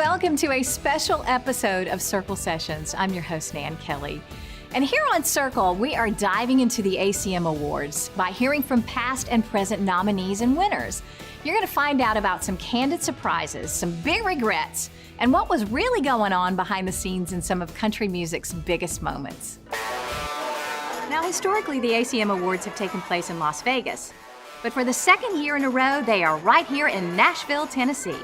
welcome to a special episode of Circle Sessions. I'm your host, Nan Kelly. And here on Circle, we are diving into the ACM Awards by hearing from past and present nominees and winners. You're going to find out about some candid surprises, some big regrets, and what was really going on behind the scenes in some of country music's biggest moments. Now, historically, the ACM Awards have taken place in Las Vegas, but for the second year in a row, they are right here in Nashville, Tennessee.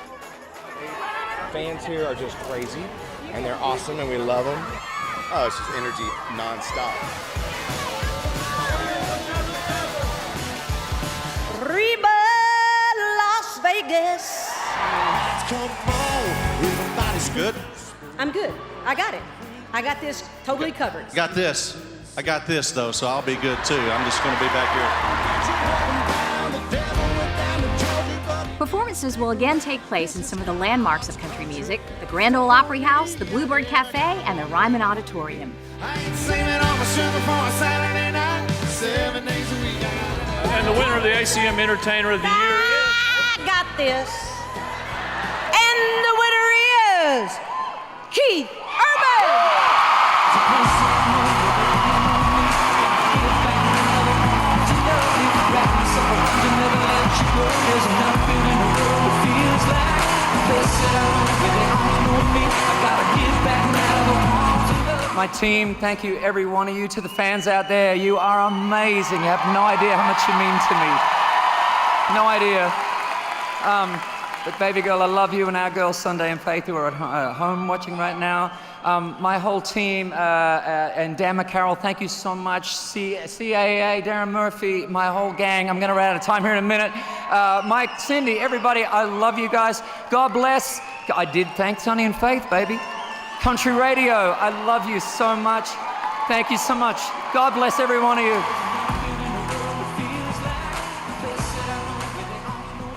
Fans here are just crazy, and they're awesome, and we love them. Oh, it's just energy nonstop. Reba, Las Vegas. Come on, everybody's good. I'm good. I got it. I got this totally covered. Got this. I got this, though, so I'll be good, too. I'm just going to be back here. Performances will again take place in some of the landmarks of country music, the Grand Ole Opry House, the Bluebird Cafe, and the Ryman Auditorium. And the winner of the ACM Entertainer of the Year is... I got this. And the winner is Keith Urban. My team, thank you, every one of you. To the fans out there, you are amazing. You have no idea how much you mean to me. No idea. But baby girl, I love you, and our girls, Sunday and Faith, who are at home watching right now. My whole team, and Dan McCarroll, thank you so much. CAA, Darren Murphy, my whole gang. I'm gonna run out of time here in a minute. Mike, Cindy, everybody, I love you guys. God bless. I did thank Sonny and Faith, baby. Country Radio, I love you so much. Thank you so much. God bless every one of you.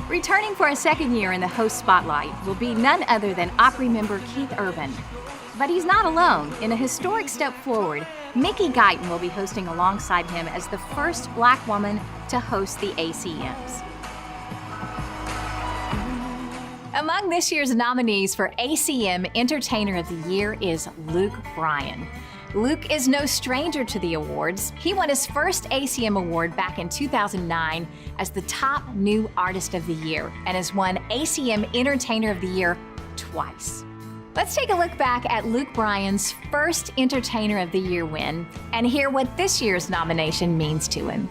Returning for a second year in the host spotlight will be none other than Opry member Keith Urban. But he's not alone. In a historic step forward, Mickey Guyton will be hosting alongside him as the first Black woman to host the ACMs. Among this year's nominees for ACM Entertainer of the Year is Luke Bryan. Luke is no stranger to the awards. He won his first ACM Award back in 2009 as the top new artist of the year and has won ACM Entertainer of the Year twice. Let's take a look back at Luke Bryan's first Entertainer of the Year win and hear what this year's nomination means to him.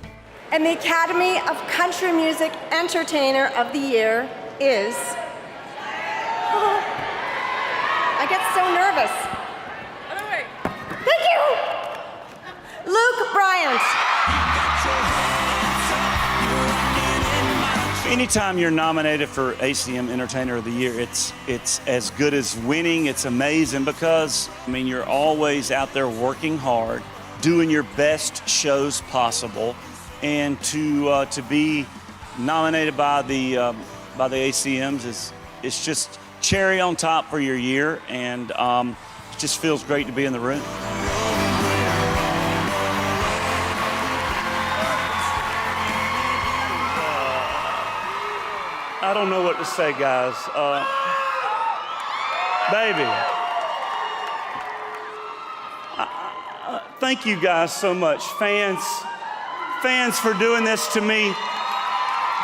And the Academy of Country Music Entertainer of the Year is... Oh, I get so nervous. Thank you! Luke Bryan. Anytime you're nominated for ACM Entertainer of the Year, it's as good as winning. It's amazing because, I mean, you're always out there working hard, doing your best shows possible, and to be nominated by the ACMs is just cherry on top for your year, and it just feels great to be in the room. I don't know what to say, guys. Baby, thank you guys so much. Fans for doing this to me.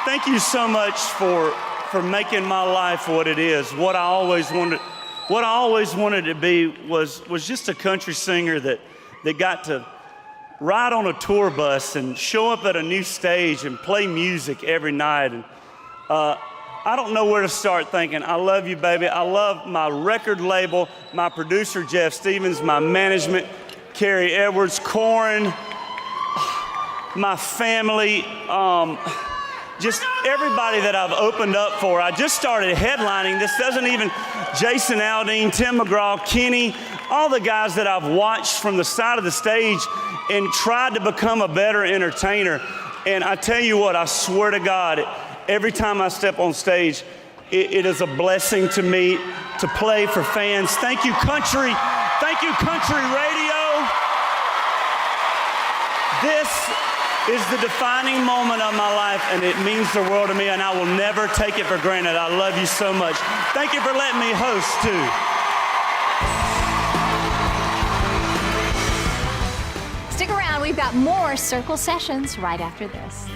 Thank you so much for making my life what it is. What I always wanted to be was just a country singer that got to ride on a tour bus and show up at a new stage and play music every night. And I don't know where to start thanking. I love you, baby. I love my record label, my producer, Jeff Stevens, my management, Carrie Edwards, Corin, my family, just everybody that I've opened up for. I just started headlining. This doesn't even, Jason Aldean, Tim McGraw, Kenny, all the guys that I've watched from the side of the stage and tried to become a better entertainer. And I tell you what, I swear to God, every time I step on stage, it is a blessing to me to play for fans. Thank you, country. Thank you, country radio. is the defining moment of my life, and it means the world to me, and I will never take it for granted. I love you so much. Thank you for letting me host, too. Stick around, we've got more Circle Sessions right after this.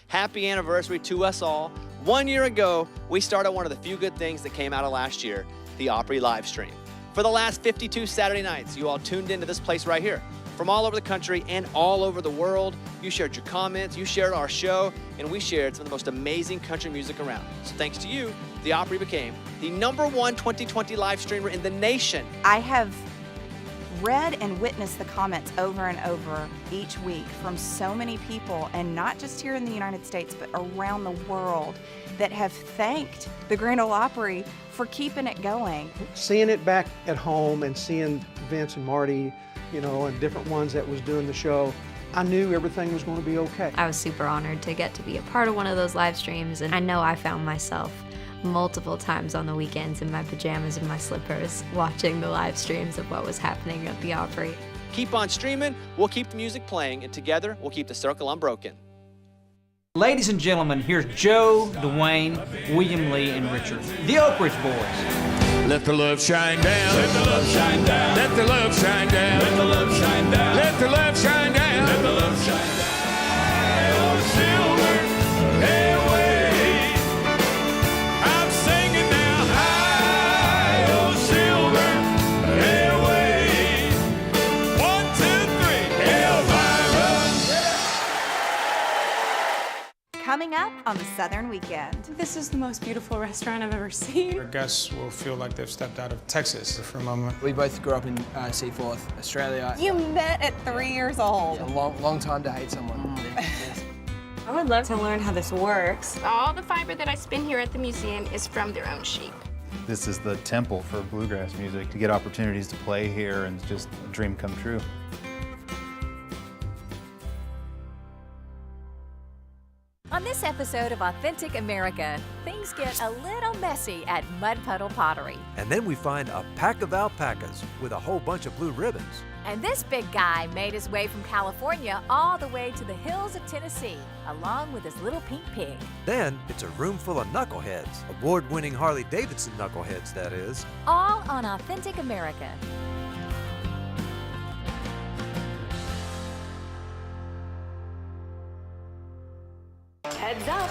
Happy anniversary to us all. 1 year ago, we started one of the few good things that came out of last year, the Opry Livestream. For the last 52 Saturday nights, you all tuned into this place right here. From all over the country and all over the world, you shared your comments, you shared our show, and we shared some of the most amazing country music around. So thanks to you, the Opry became the #1 2020 live streamer in the nation. I have read and witnessed the comments over and over each week from so many people, and not just here in the United States, but around the world, that have thanked the Grand Ole Opry for keeping it going. Seeing it back at home and seeing Vince and Marty, you know, and different ones that was doing the show, I knew everything was going to be okay. I was super honored to get to be a part of one of those live streams, and I know I found myself multiple times on the weekends in my pajamas and my slippers watching the live streams of what was happening at the Opry. Keep on streaming, we'll keep the music playing, and together we'll keep the circle unbroken. Ladies and gentlemen, here's Joe, Dwayne, William Lee, and Richard, the Oak Ridge Boys. Let the love shine down. Let the love shine down. Let the love shine down. Let the love shine down. Let the love shine down. Let the love shine down. Oh, silver airway. I'm singing now. High, oh, silver airway. 1, 2, 3. Elvira. Coming up on the Southern Weekend. This is the most beautiful restaurant I've ever seen. Our guests will feel like they've stepped out of Texas for a moment. We both grew up in Seaforth, Australia. You met at 3 years old. A long time to hate someone. Yes. I would love to learn how this works. All the fiber that I spin here at the museum is from their own sheep. This is the temple for bluegrass music. To get opportunities to play here and just a dream come true. On this episode of Authentic America, things get a little messy at Mud Puddle Pottery. And then we find a pack of alpacas with a whole bunch of blue ribbons. And this big guy made his way from California all the way to the hills of Tennessee, along with his little pink pig. Then it's a room full of knuckleheads, award-winning Harley-Davidson knuckleheads, that is. All on Authentic America. Heads up!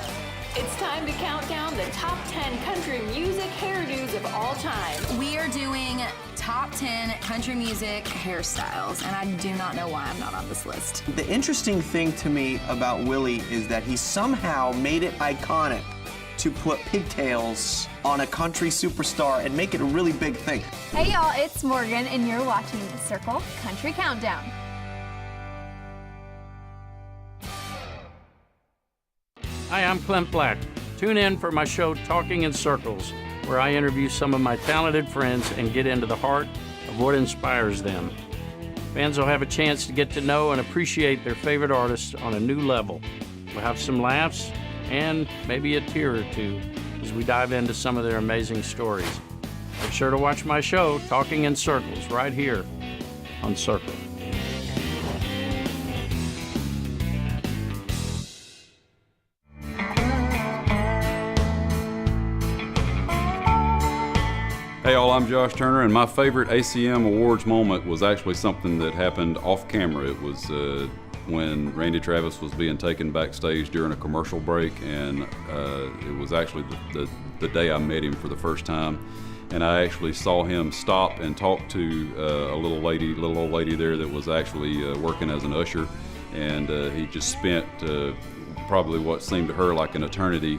It's time to count down the top 10 country music hairdos of all time. We are doing top 10 country music hairstyles, and I do not know why I'm not on this list. The interesting thing to me about Willie is that he somehow made it iconic to put pigtails on a country superstar and make it a really big thing. Hey y'all, it's Morgan, and you're watching the Circle Country Countdown. Hi, I'm Clint Black. Tune in for my show Talking in Circles, where I interview some of my talented friends and get into the heart of what inspires them. Fans will have a chance to get to know and appreciate their favorite artists on a new level. We'll have some laughs and maybe a tear or two as we dive into some of their amazing stories. Be sure to watch my show Talking in Circles right here on Circle. Hey all, I'm Josh Turner, and my favorite ACM Awards moment was actually something that happened off camera. It was when Randy Travis was being taken backstage during a commercial break, and it was actually the day I met him for the first time. And I actually saw him stop and talk to a little old lady there that was actually working as an usher, and he just spent probably what seemed to her like an eternity,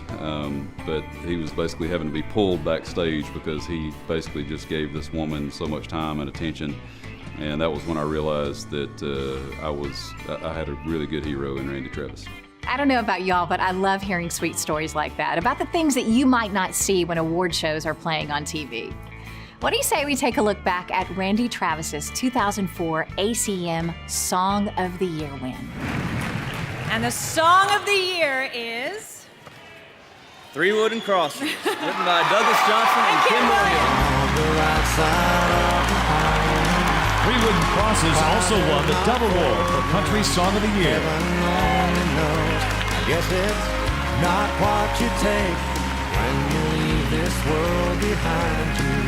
but he was basically having to be pulled backstage because he basically just gave this woman so much time and attention, and that was when I realized that I had a really good hero in Randy Travis. I don't know about y'all, but I love hearing sweet stories like that about the things that you might not see when award shows are playing on TV. What do you say we take a look back at Randy Travis's 2004 ACM Song of the Year win? And the Song of the Year is... Three Wooden Crosses, written by Douglas Johnson and Kim Williams. Three Wooden Crosses also won the Double Award for Country Song of the Year. I guess it's not what you take when you leave this world behind you.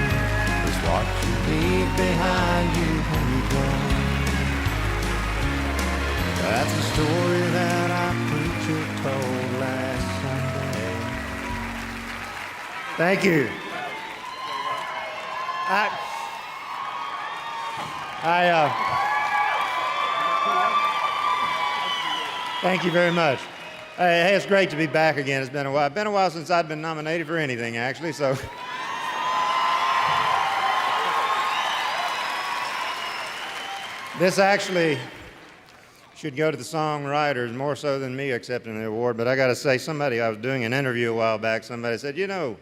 It's what you leave behind you when you go. That's the story that our preacher told last Sunday. Thank you. Thank you very much. Hey, it's great to be back again. It's been a while. It's been a while since I'd been nominated for anything, actually, so. This actually should go to the songwriters more so than me accepting the award, but I gotta say, I was doing an interview a while back, somebody said, you know,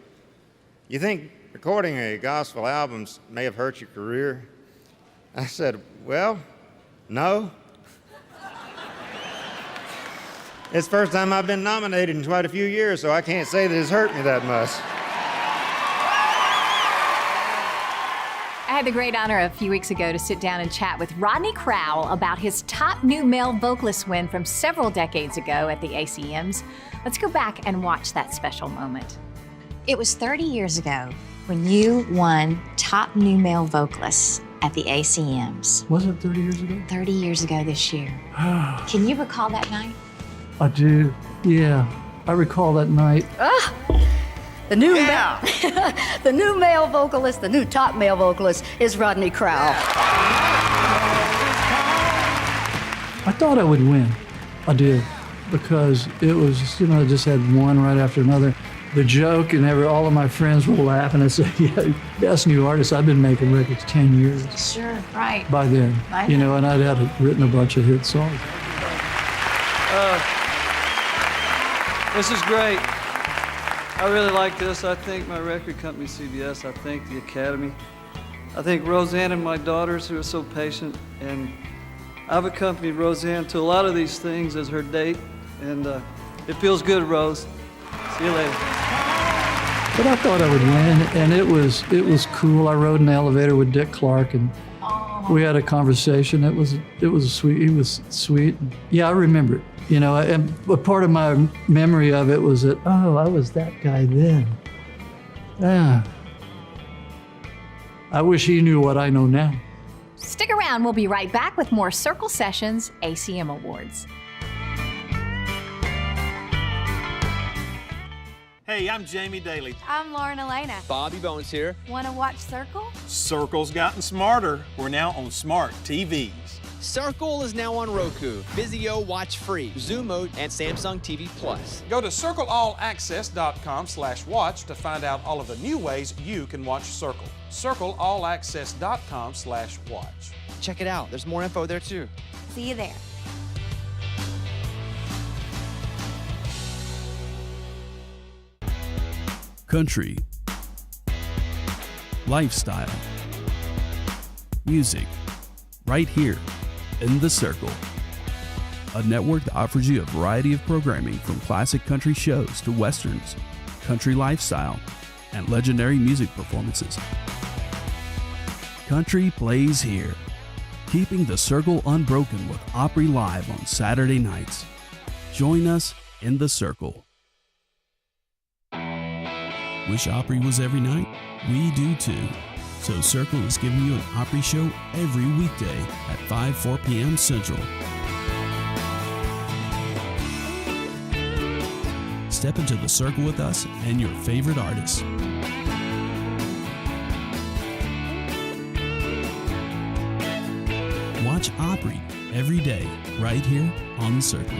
you think recording a gospel album may have hurt your career? I said, well, no. It's the first time I've been nominated in quite a few years, so I can't say that it's hurt me that much. I had the great honor a few weeks ago to sit down and chat with Rodney Crowell about his top new male vocalist win from several decades ago at the ACMs. Let's go back and watch that special moment. It was 30 years ago when you won top new male vocalist at the ACMs. Was it 30 years ago? 30 years ago this year. Can you recall that night? I do, yeah. I recall that night. The new the new male vocalist, the new top male vocalist is Rodney Crowell. I thought I would win. I did, because it was, I just had one right after another. The joke and all of my friends were laughing and said, yeah, best new artist. I've been making records 10 years. Sure, right. By then, and I'd had written a bunch of hit songs. This is great. I really like this. I thank my record company, CBS. I thank the Academy. I thank Roseanne and my daughters who are so patient. And I've accompanied Roseanne to a lot of these things as her date. And it feels good, Rose. See you later. But I thought I would win, and it was cool. I rode in the elevator with Dick Clark, and we had a conversation. It was sweet. He was sweet. Yeah, I remember it. And a part of my memory of it was that, I was that guy then. Yeah. I wish he knew what I know now. Stick around, we'll be right back with more Circle Sessions ACM Awards. Hey, I'm Jamie Daly. I'm Lauren Elena. Bobby Bones here. Want to watch Circle? Circle's gotten smarter. We're now on smart TVs. Circle is now on Roku, Vizio Watch Free, Zoom Mode, and Samsung TV Plus. Go to circleallaccess.com/watch to find out all of the new ways you can watch Circle. circleallaccess.com/watch. Check it out. There's more info there too. See you there. Country, lifestyle, music, right here in The Circle. A network that offers you a variety of programming from classic country shows to westerns, country lifestyle, and legendary music performances. Country plays here, keeping The Circle unbroken with Opry Live on Saturday nights. Join us in The Circle. Wish Opry was every night? We do too. So Circle is giving you an Opry show every weekday at 4 p.m. Central. Step into The Circle with us and your favorite artists. Watch Opry every day right here on The Circle.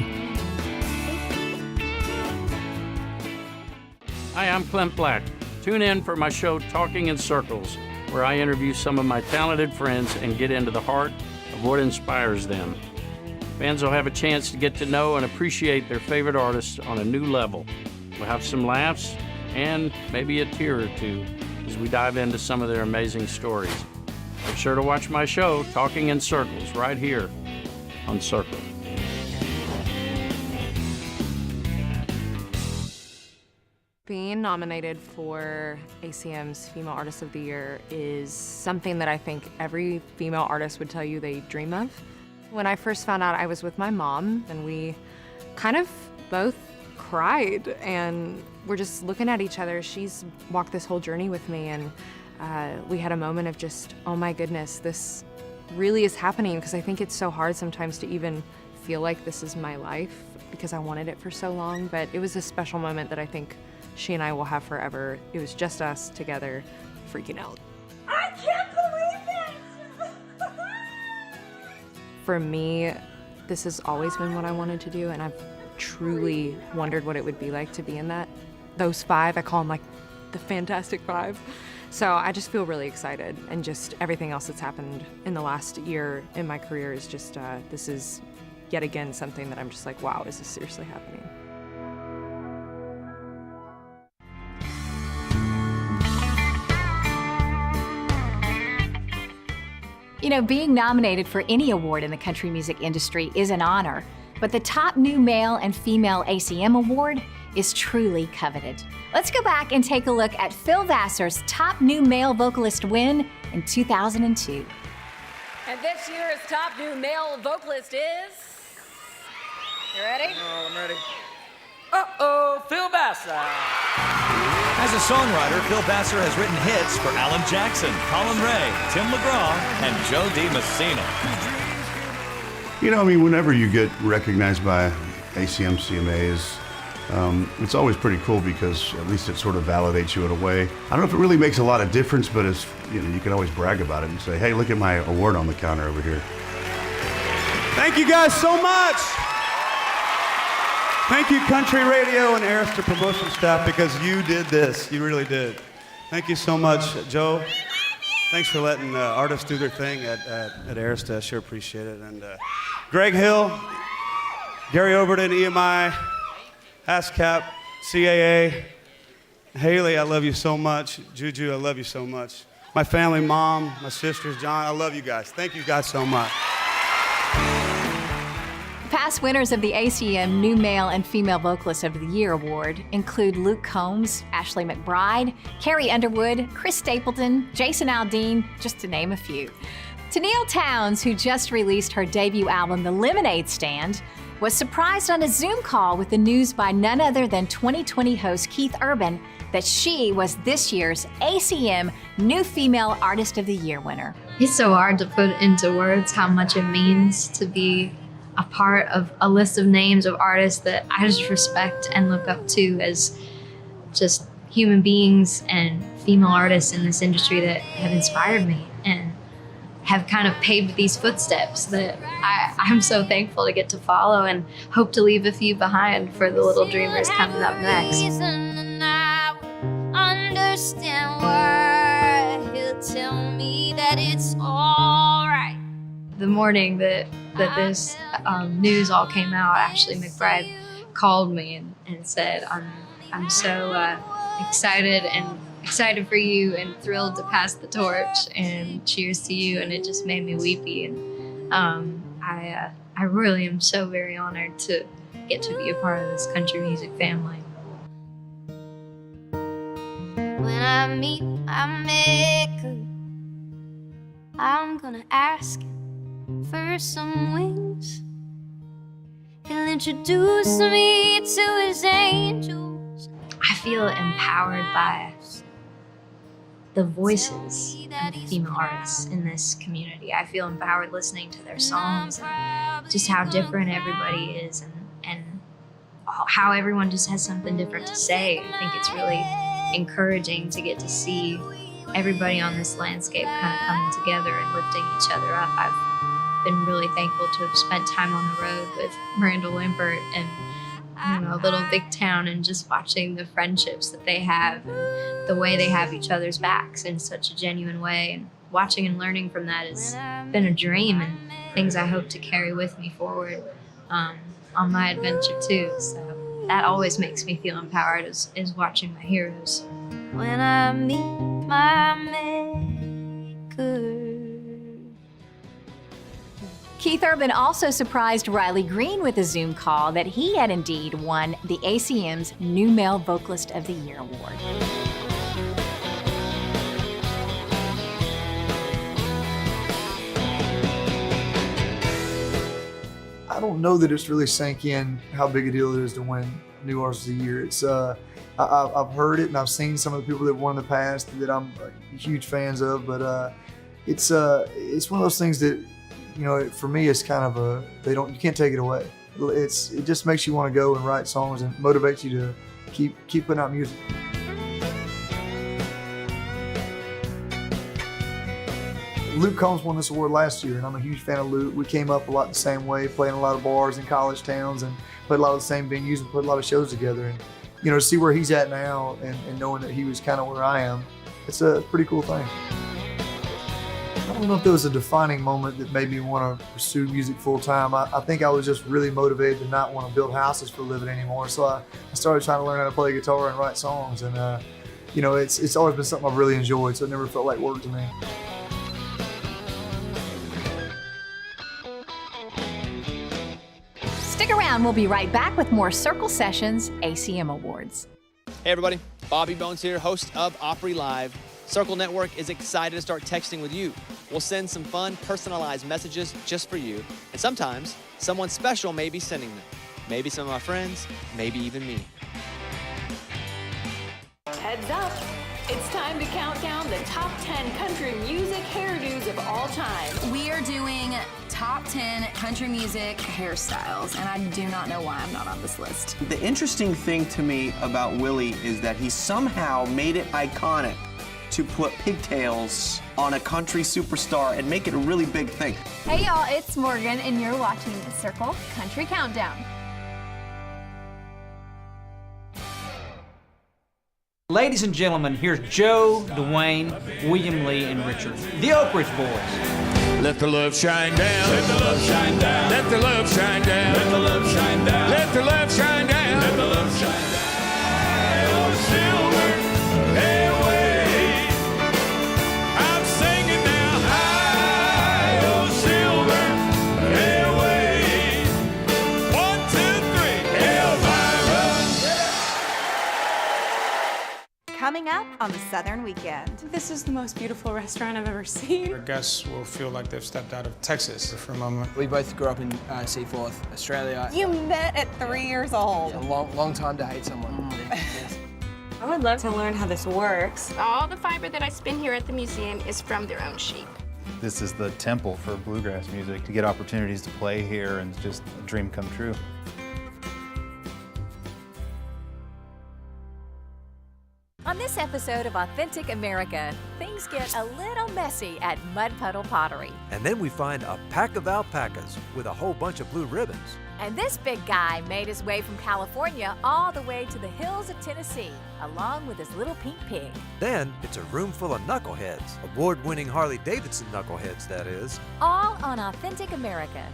Hi, I'm Clint Black. Tune in for my show Talking in Circles, where I interview some of my talented friends and get into the heart of what inspires them. Fans will have a chance to get to know and appreciate their favorite artists on a new level. We'll have some laughs and maybe a tear or two as we dive into some of their amazing stories. Make sure to watch my show Talking in Circles right here on Circle. Being Being nominated for ACM's Female Artist of the Year is something that I think every female artist would tell you they dream of. When I first found out, I was with my mom, and we kind of both cried, and we're just looking at each other. She's walked this whole journey with me, and we had a moment of just, oh my goodness, this really is happening, because I think it's so hard sometimes to even feel like this is my life, because I wanted it for so long. But it was a special moment that I think she and I will have forever. It was just us together, freaking out. I can't believe it! For me, this has always been what I wanted to do, and I've truly wondered what it would be like to be in those five. I call them like the Fantastic Five. So I just feel really excited, and just everything else that's happened in the last year in my career is just, this is yet again something that I'm just like, wow, is this seriously happening? You know, being nominated for any award in the country music industry is an honor, but the top new male and female ACM award is truly coveted. Let's go back and take a look at Phil Vassar's top new male vocalist win in 2002. And this year's top new male vocalist is... You ready? Oh, I'm ready. Uh-oh, Phil Vassar. As a songwriter, Phil Vassar has written hits for Alan Jackson, Colin Ray, Tim McGraw, and Joe DiMessina. You know, I mean, whenever you get recognized by ACM CMAs, it's always pretty cool, because at least it sort of validates you in a way. I don't know if it really makes a lot of difference, but it's, you know, you can always brag about it and say, hey, look at my award on the counter over here. Thank you guys so much. Thank you, Country Radio and Arista promotion staff, because you did this. You really did. Thank you so much, Joe. Thanks for letting artists do their thing at Arista. I sure appreciate it. And Greg Hill, Gary Overton, EMI, ASCAP, CAA, Haley, I love you so much. Juju, I love you so much. My family, Mom, my sisters, John, I love you guys. Thank you guys so much. Past winners of the ACM New Male and Female Vocalist of the Year Award include Luke Combs, Ashley McBride, Carrie Underwood, Chris Stapleton, Jason Aldean, just to name a few. Tennille Townes, who just released her debut album, The Lemonade Stand, was surprised on a Zoom call with the news by none other than 2020 host Keith Urban that she was this year's ACM New Female Artist of the Year winner. It's so hard to put into words how much it means to be a part of a list of names of artists that I just respect and look up to as just human beings and female artists in this industry that have inspired me and have kind of paved these footsteps that I'm so thankful to get to follow, and hope to leave a few behind for the little dreamers coming up next. Understand why he'll tell me that it's all right. The morning that this news all came out, Ashley McBride called me and said, I'm so excited for you and thrilled to pass the torch, and cheers to you. And it just made me weepy, and I really am so very honored to get to be a part of this country music family. When I meet my maker, I'm gonna ask him for some wings. He'll introduce me to his angels. I feel empowered by the voices of female artists in this community. I feel empowered listening to their songs and just how different everybody is, and how everyone just has something different to say. I think it's really encouraging to get to see everybody on this landscape kind of coming together and lifting each other up. I've been really thankful to have spent time on the road with Miranda Lambert and Little Big Town, and just watching the friendships that they have and the way they have each other's backs in such a genuine way. And watching and learning from that has been a dream, and things I hope to carry with me forward on my adventure too. So that always makes me feel empowered, is watching my heroes. When I meet my maker. Keith Urban also surprised Riley Green with a Zoom call that he had indeed won the ACM's New Male Vocalist of the Year award. I don't know that it's really sank in how big a deal it is to win New Artist of the Year. It's I've heard it and I've seen some of the people that won in the past that I'm huge fans of, but it's one of those things that, you know, for me it's kind of you can't take it away. It just makes you want to go and write songs and motivates you to keep putting out music. Luke Combs won this award last year, and I'm a huge fan of Luke. We came up a lot the same way, playing a lot of bars in college towns and played a lot of the same venues and put a lot of shows together. And, you know, to see where he's at now and knowing that he was kind of where I am, it's a pretty cool thing. I don't know if there was a defining moment that made me want to pursue music full time. I think I was just really motivated to not want to build houses for a living anymore. So I started trying to learn how to play guitar and write songs. And, you know, it's always been something I've really enjoyed, so it never felt like work to me. Stick around, we'll be right back with more Circle Sessions ACM Awards. Hey everybody, Bobby Bones here, host of Opry Live. Circle Network is excited to start texting with you. We'll send some fun, personalized messages just for you, and sometimes someone special may be sending them. Maybe some of my friends, maybe even me. Heads up! It's time to count down the top 10 country music hairdos of all time. We are doing top 10 country music hairstyles, and I do not know why I'm not on this list. The interesting thing to me about Willie is that he somehow made it iconic to put pigtails on a country superstar and make it a really big thing. Hey y'all, it's Morgan, and you're watching the Circle Country Countdown. Ladies and gentlemen, here's Joe, Dwayne, William Lee, and Richard, the Oak Ridge Boys. Let the love shine down. Let the love shine down. Let the love shine down. Let the love shine down. Let the love shine down. Let the love shine down. Oh, silver, hey away. I'm singing now. High, oh, silver, hey away. 1, 2, 3, Elvira. Coming up on the Southern Weekend. This is the most beautiful restaurant I've ever seen. Our guests will feel like they've stepped out of Texas for a moment. We both grew up in Seaforth, Australia. You met at 3 years old. A long time to hate someone. I would love to learn how this works. All the fiber that I spin here at the museum is from their own sheep. This is the temple for bluegrass music. To get opportunities to play here and just a dream come true. On this episode of Authentic America, things get a little messy at Mud Puddle Pottery. And then we find a pack of alpacas with a whole bunch of blue ribbons. And this big guy made his way from California all the way to the hills of Tennessee, along with his little pink pig. Then it's a room full of knuckleheads, award-winning Harley-Davidson knuckleheads, that is. All on Authentic America.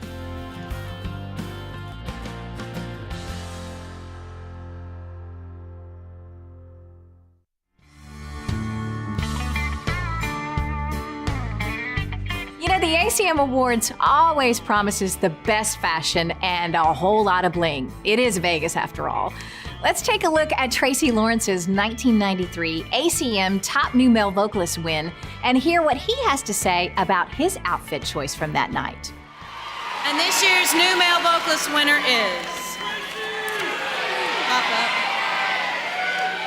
You know, the ACM Awards always promises the best fashion and a whole lot of bling. It is Vegas after all. Let's take a look at Tracy Lawrence's 1993 ACM Top New Male Vocalist win and hear what he has to say about his outfit choice from that night. And this year's New Male Vocalist winner is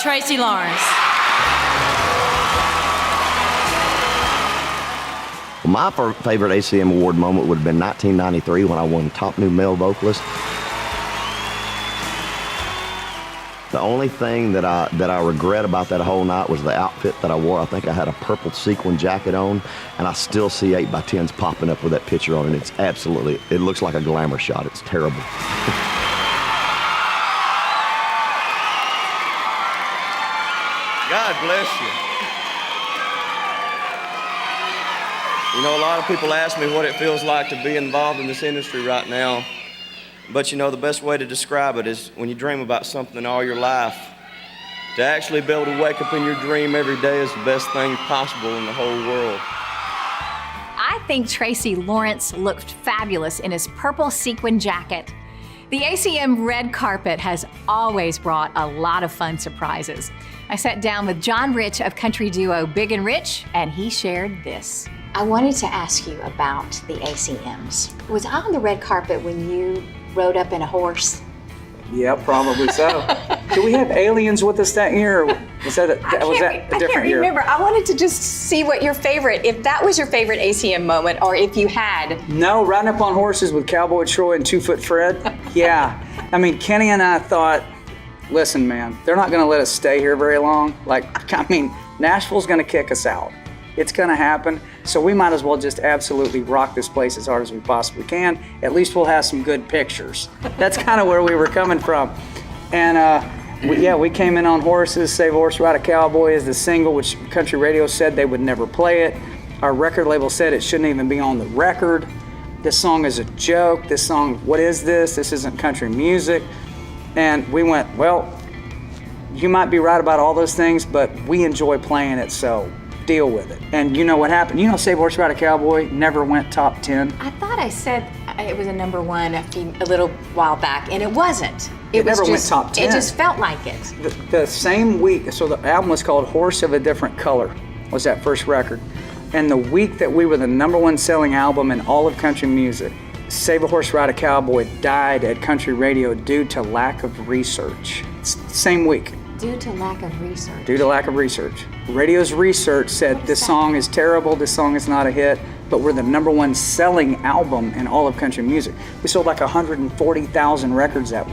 Tracy Lawrence. My favorite ACM Award moment would have been 1993 when I won Top New Male Vocalist. The only thing that I regret about that whole night was the outfit that I wore. I think I had a purple sequin jacket on, and I still see 8x10s popping up with that picture on it. It's absolutely, it looks like a glamour shot. It's terrible. God bless you. You know, a lot of people ask me what it feels like to be involved in this industry right now. But you know, the best way to describe it is when you dream about something all your life, to actually be able to wake up in your dream every day is the best thing possible in the whole world. I think Tracy Lawrence looked fabulous in his purple sequin jacket. The ACM red carpet has always brought a lot of fun surprises. I sat down with John Rich of country duo Big and Rich, and he shared this. I wanted to ask you about the ACMs. Was I on the red carpet when you rode up in a horse? Yeah, probably so. Do we have aliens with us that year? Or was that a different year? Remember, I wanted to just see what your favorite, if that was your favorite ACM moment, or if you had. No, riding up on horses with Cowboy Troy and 2 Foot Fred. Yeah. I mean, Kenny and I thought, listen, man, they're not going to let us stay here very long. Nashville's going to kick us out. It's going to happen. So we might as well just absolutely rock this place as hard as we possibly can. At least we'll have some good pictures. That's kind of where we were coming from. And we came in on horses. Save a Horse, Ride a Cowboy is the single, which country radio said they would never play it. Our record label said it shouldn't even be on the record. This song is a joke. This song, what is this? This isn't country music. And we went, well, you might be right about all those things, but we enjoy playing it, so deal with it. And you know what happened? You know, Save a Horse, Ride a Cowboy never went top 10. I thought I said it was a #1 a little while back, and it wasn't. It never went top 10. It just felt like it. The same week, so the album was called Horse of a Different Color, was that first record. And the week that we were the #1 selling album in all of country music, Save a Horse, Ride a Cowboy died at country radio due to lack of research. Same week. Due to lack of research. Due to lack of research. Radio's research said this song is terrible, this song is not a hit, but we're the #1 selling album in all of country music. We sold like 140,000 records that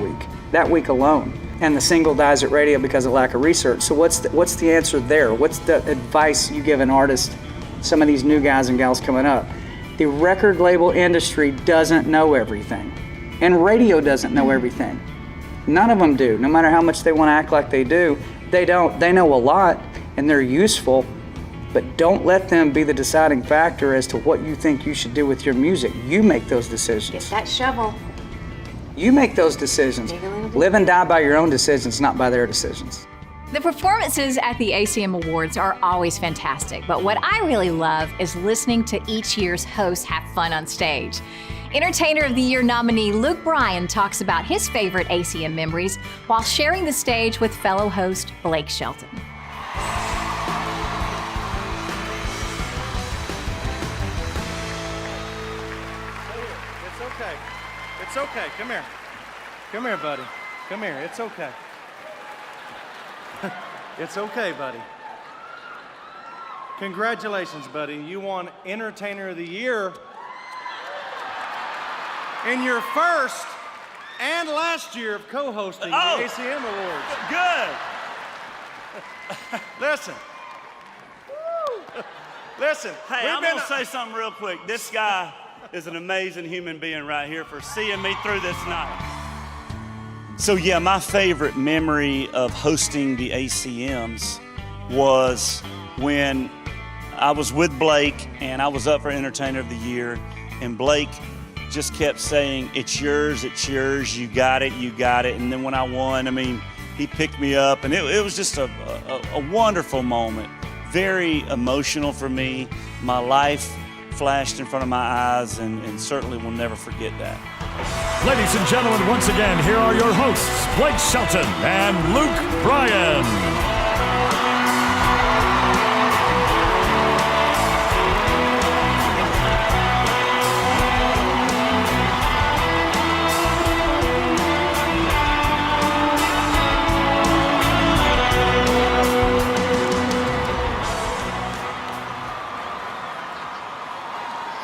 week alone. And the single dies at radio because of lack of research. So what's the answer there? What's the advice you give an artist, some of these new guys and gals coming up? The record label industry doesn't know everything. And radio doesn't know everything. None of them do. No matter how much they want to act like they do, they don't. They know a lot and they're useful, but don't let them be the deciding factor as to what you think you should do with your music. You make those decisions. Get that shovel. You make those decisions. Live and die by your own decisions, not by their decisions. The performances at the ACM Awards are always fantastic, but what I really love is listening to each year's hosts have fun on stage. Entertainer of the Year nominee Luke Bryan talks about his favorite ACM memories while sharing the stage with fellow host Blake Shelton. It's okay. It's okay. Come here. Come here, buddy. Come here. It's okay. It's okay, buddy. Congratulations, buddy. You won Entertainer of the Year in your first and last year of co-hosting the ACM Awards. Good. Listen. Listen. Hey, I'm going to say something real quick. This guy is an amazing human being right here for seeing me through this night. So yeah, my favorite memory of hosting the ACMs was when I was with Blake and I was up for Entertainer of the Year, and Blake just kept saying, it's yours, you got it. And then when I won, I mean, he picked me up, and it was just a wonderful moment. Very emotional for me. My life flashed in front of my eyes, and certainly will never forget that. Ladies and gentlemen, once again, here are your hosts, Blake Shelton and Luke Bryan.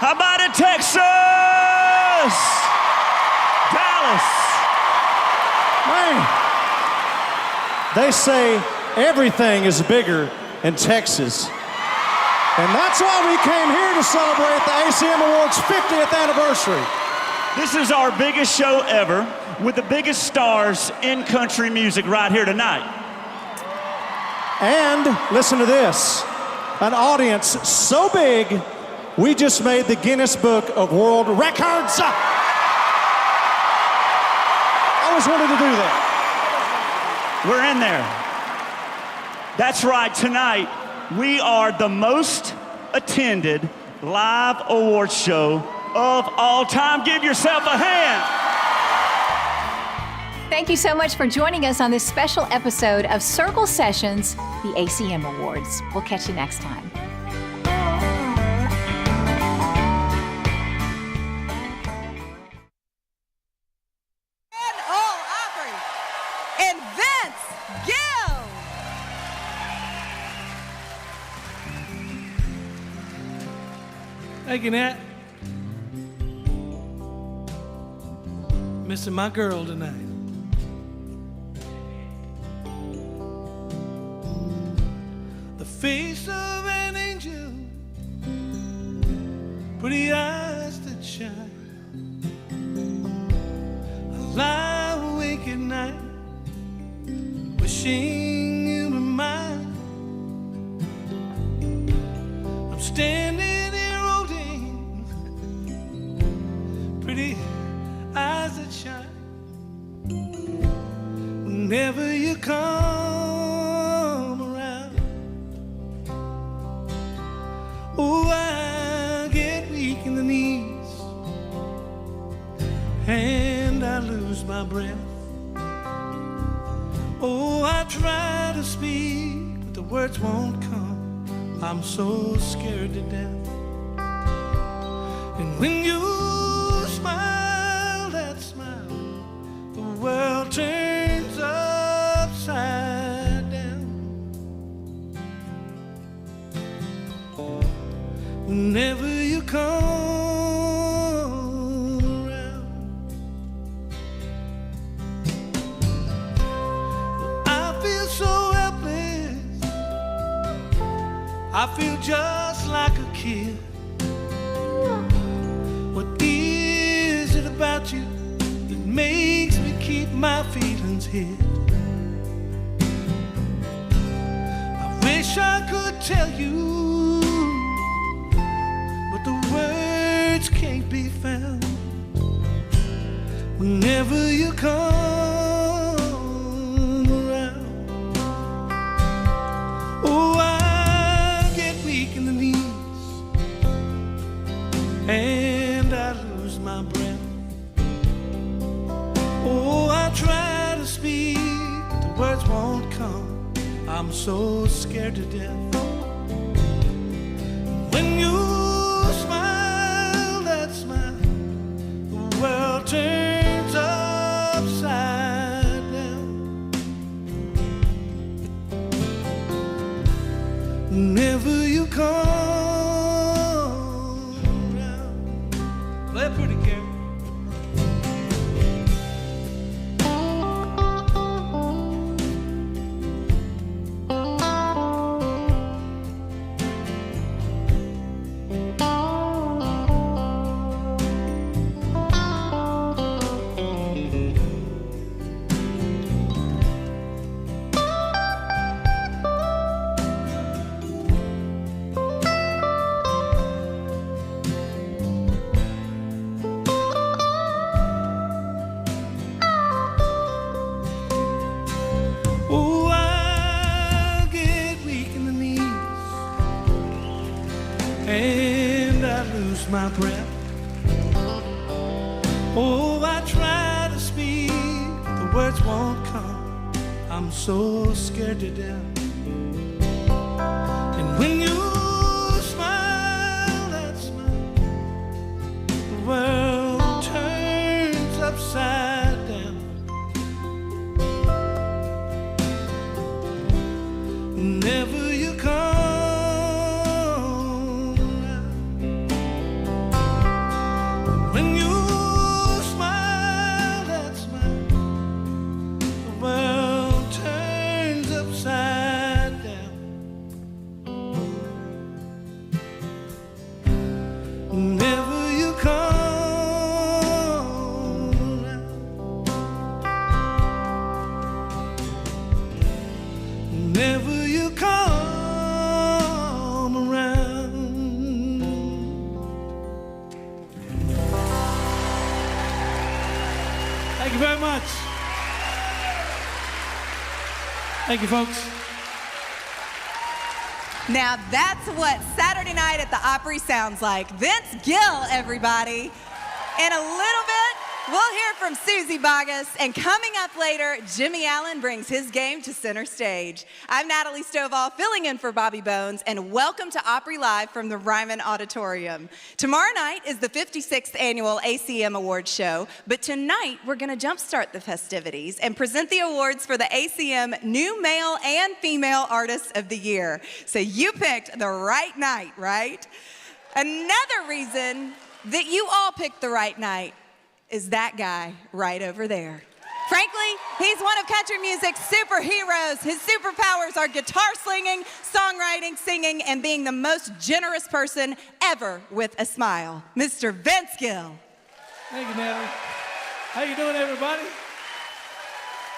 How about it, Texas? Dallas. Man, they say everything is bigger in Texas. And that's why we came here to celebrate the ACM Awards 50th anniversary. This is our biggest show ever, with the biggest stars in country music right here tonight. And listen to this, an audience so big, we just made the Guinness Book of World Records. I always wanted to do that. We're in there. That's right, tonight, we are the most attended live awards show of all time. Give yourself a hand. Thank you so much for joining us on this special episode of Circle Sessions, the ACM Awards. We'll catch you next time. And Vince Gill. Thank you, Nat. Missing my girl tonight. The face of an angel, pretty eyes that shine. I lie awake at night, wishing you were mine. I'm standing here holding pretty eyes that shine. Whenever you come around, oh, I get weak in the knees and I lose my breath. Oh, I try to speak, but the words won't come. I'm so scared to death. And when you smile, that smile, the world turns upside down. Whenever you come around, I feel so helpless. I feel just like a kid. What is it about you that makes me keep my feelings hid? I wish I could tell you, but the words can't be found. Whenever you come around, oh, I get weak in the knees and I lose my breath. Oh, I try to speak, but the words won't come. I'm so scared to death. When you smile, that smile, the world turns upside down. Whenever you come around, play it pretty careful. Oh, I get weak in the knees and I lose my breath. Oh, I try to speak, but the words won't come. I'm so scared to death. And when you smile, that smile, the world turns upside down. Whenever you come around, when you smile, that smile, the world turns upside down. Whenever you come around, whenever you come around. Thank you very much. Thank you, folks. Now that's what Saturday Saturday night at the Opry sounds like. Vince Gill, everybody. In a little bit, we'll hear from Suzy Bogguss, and coming up later, Jimmie Allen brings his game to center stage. I'm Natalie Stovall, filling in for Bobby Bones, and welcome to Opry Live from the Ryman Auditorium. Tomorrow night is the 56th annual ACM Awards show, but tonight we're going to jumpstart the festivities and present the awards for the ACM New Male and Female Artists of the Year. So you picked the right night, right? Another reason that you all picked the right night is that guy right over there. Frankly, he's one of country music's superheroes. His superpowers are guitar slinging, songwriting, singing, and being the most generous person ever with a smile. Mr. Vince Gill. Thank you, Natalie. How you doing, everybody?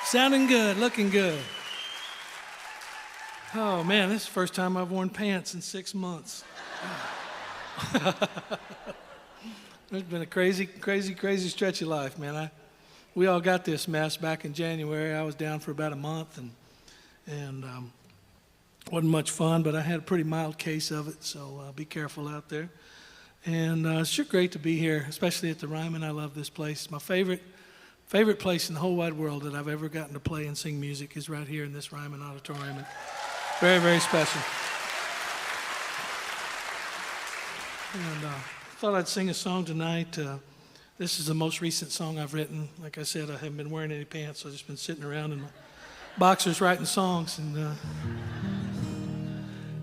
Sounding good, looking good. Oh, man, this is the first time I've worn pants in 6 months. It's been a crazy, crazy, crazy stretch of life, man. We all got this mess back in January. I was down for about a month, and wasn't much fun, but I had a pretty mild case of it, so be careful out there. And it's sure great to be here, especially at the Ryman. I love this place. My favorite place in the whole wide world that I've ever gotten to play and sing music is right here in this Ryman Auditorium. And very, very special. And thought I'd sing a song tonight. This is the most recent song I've written. Like I said, I haven't been wearing any pants, so I've just been sitting around in my boxers writing songs. And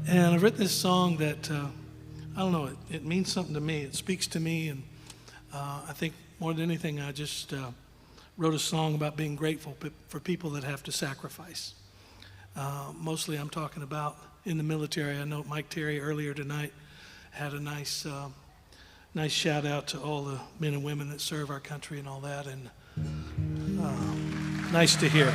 I've written this song that, I don't know, it means something to me. It speaks to me, and I think more than anything, I just wrote a song about being grateful for people that have to sacrifice. Mostly I'm talking about in the military. I know Mike Terry earlier tonight had a nice shout out to all the men and women that serve our country and all that, and nice to hear.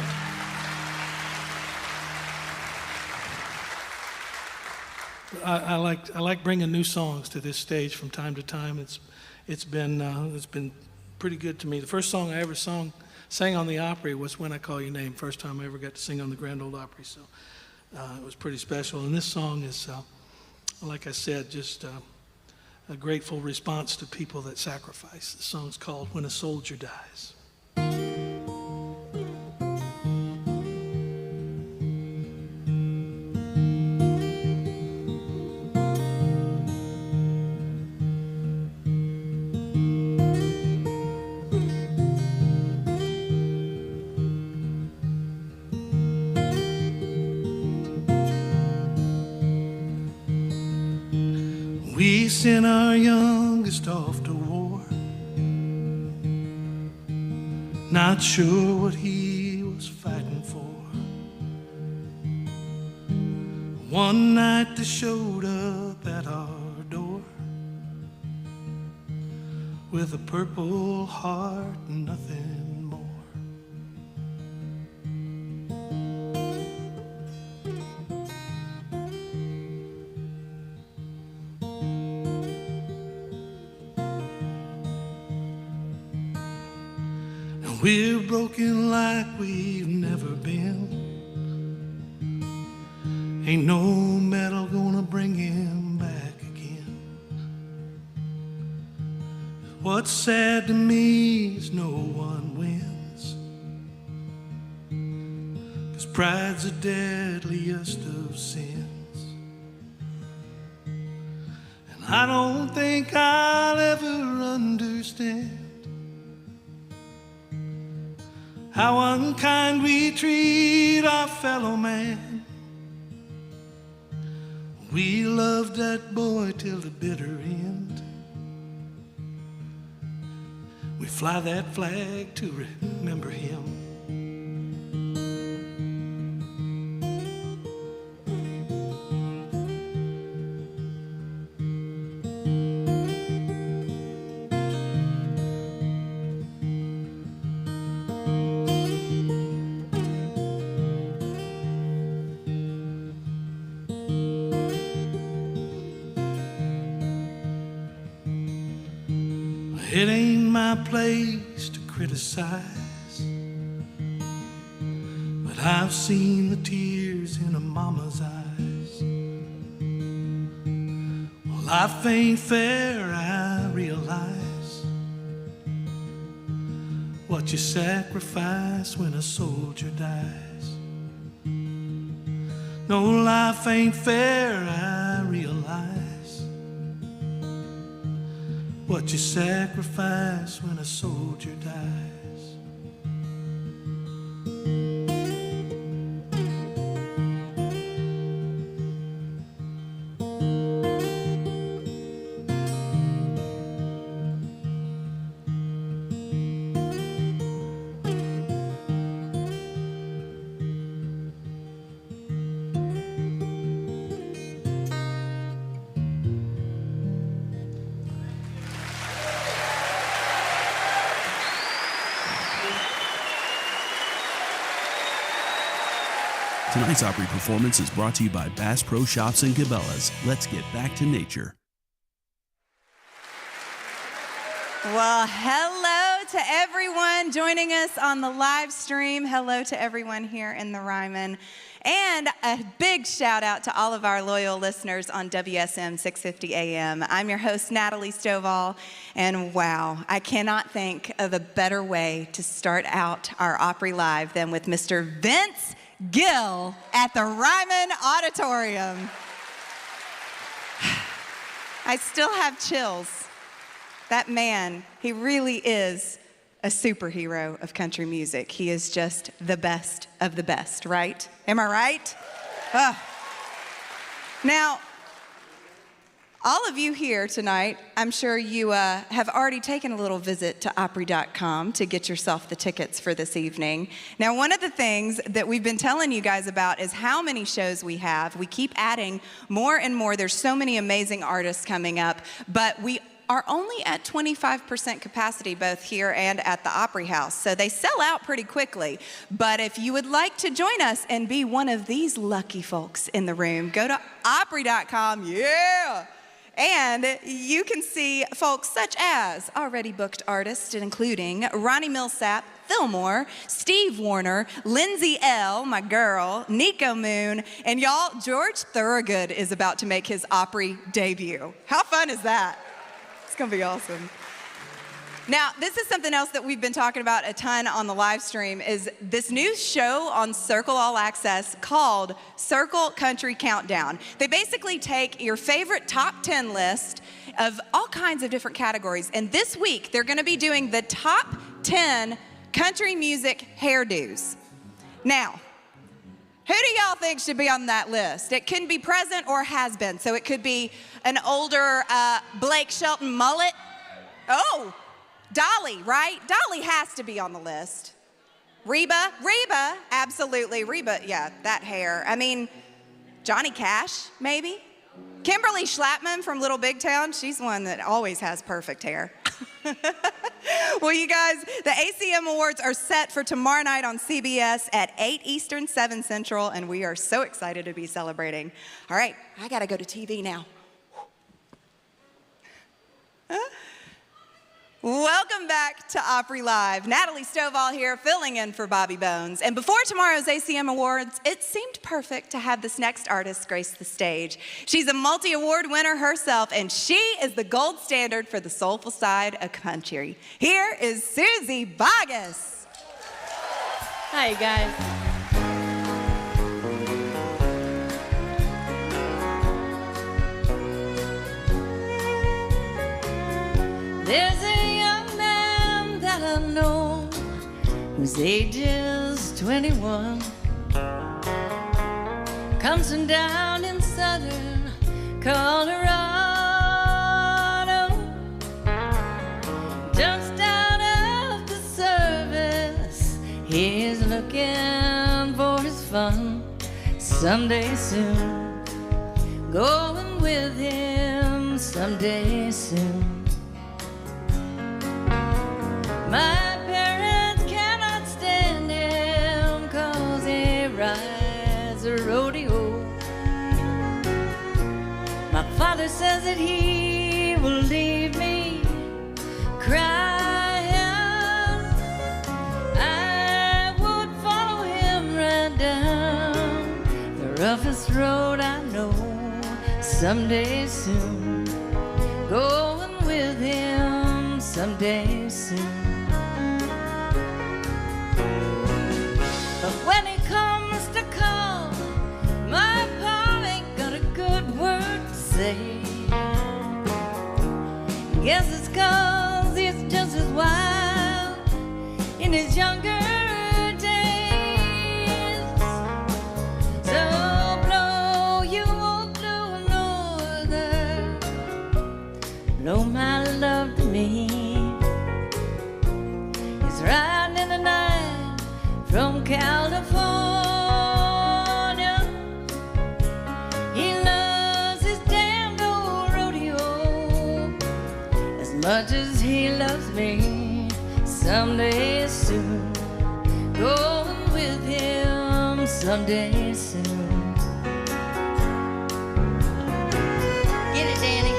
I like bringing new songs to this stage from time to time. It's been pretty good to me. The first song I ever sang on the Opry was When I Call Your Name. First time I ever got to sing on the Grand Ole Opry, so it was pretty special. And this song is, like I said, just a grateful response to people that sacrifice. The song's called When a Soldier Dies. We sent our youngest off to war, not sure what he was fighting for. One night they showed up at our door with a purple heart and nothing more. We're broken like we've never been. Ain't no metal gonna bring him back again. What's sad to me is no one wins, 'cause pride's the deadliest of sins. And I don't think I'll ever understand how unkind we treat our fellow man. We loved that boy till the bitter end. We fly that flag to remember him. It ain't my place to criticize, but I've seen the tears in a mama's eyes Life ain't fair, I realize. What you sacrifice when a soldier dies. No, life ain't fair, I realize. What you sacrifice when a soldier dies. Tonight's Opry performance is brought to you by Bass Pro Shops and Cabela's. Let's get back to nature. Well, hello to everyone joining us on the live stream. Hello to everyone here in the Ryman. And a big shout out to all of our loyal listeners on WSM 650 AM. I'm your host, Natalie Stovall. And wow, I cannot think of a better way to start out our Opry Live than with Mr. Vince Gill at the Ryman Auditorium. I still have chills. That man, he really is a superhero of country music. He is just the best of the best, right? Am I right? Now, all of you here tonight, I'm sure you have already taken a little visit to Opry.com to get yourself the tickets for this evening. Now, one of the things that we've been telling you guys about is how many shows we have. We keep adding more and more. There's so many amazing artists coming up, but we are only at 25% capacity both here and at the Opry House. So they sell out pretty quickly. But if you would like to join us and be one of these lucky folks in the room, go to Opry.com. Yeah! And you can see folks such as already booked artists, including Ronnie Millsap, Fillmore, Steve Warner, Lindsay L., my girl, Nico Moon, and y'all, George Thorogood is about to make his Opry debut. How fun is that? It's gonna be awesome. Now, this is something else that we've been talking about a ton on the live stream is this new show on Circle All Access called Circle Country Countdown. They basically take your favorite top 10 list of all kinds of different categories. And this week, they're gonna be doing the top 10 country music hairdos. Now, who do y'all think should be on that list? It can be present or has been. So it could be an older Blake Shelton mullet. Oh, Dolly, right? Dolly has to be on the list. Reba, absolutely. Reba, yeah, that hair. I mean, Johnny Cash, maybe? Kimberly Schlappman from Little Big Town, she's one that always has perfect hair. Well, you guys, the ACM Awards are set for tomorrow night on CBS at 8 Eastern, 7 Central, and we are so excited to be celebrating. All right, I gotta go to TV now. Welcome back to Opry Live. Natalie Stovall here, filling in for Bobby Bones. And before tomorrow's ACM Awards, it seemed perfect to have this next artist grace the stage. She's a multi-award winner herself, and she is the gold standard for the soulful side of country. Here is Suzy Bogguss. Hi, guys. There's a young man that I know whose age is 21, comes from down in southern Colorado, just out of the service. He's looking for his fun someday soon, going with him someday soon. My parents cannot stand him 'cause he rides a rodeo. My father says that he will leave me crying. I would follow him right down the roughest road I know someday soon. someday soon. But when it comes to call, my pa ain't got a good word to say. Guess it's 'cause he's just as wild in his younger days. So blow, you old blue northern, blow my love to me. He's riding in the night from California. He loves his damned old rodeo as much as he loves me. Someday soon, going with him someday soon. Get it, Danny.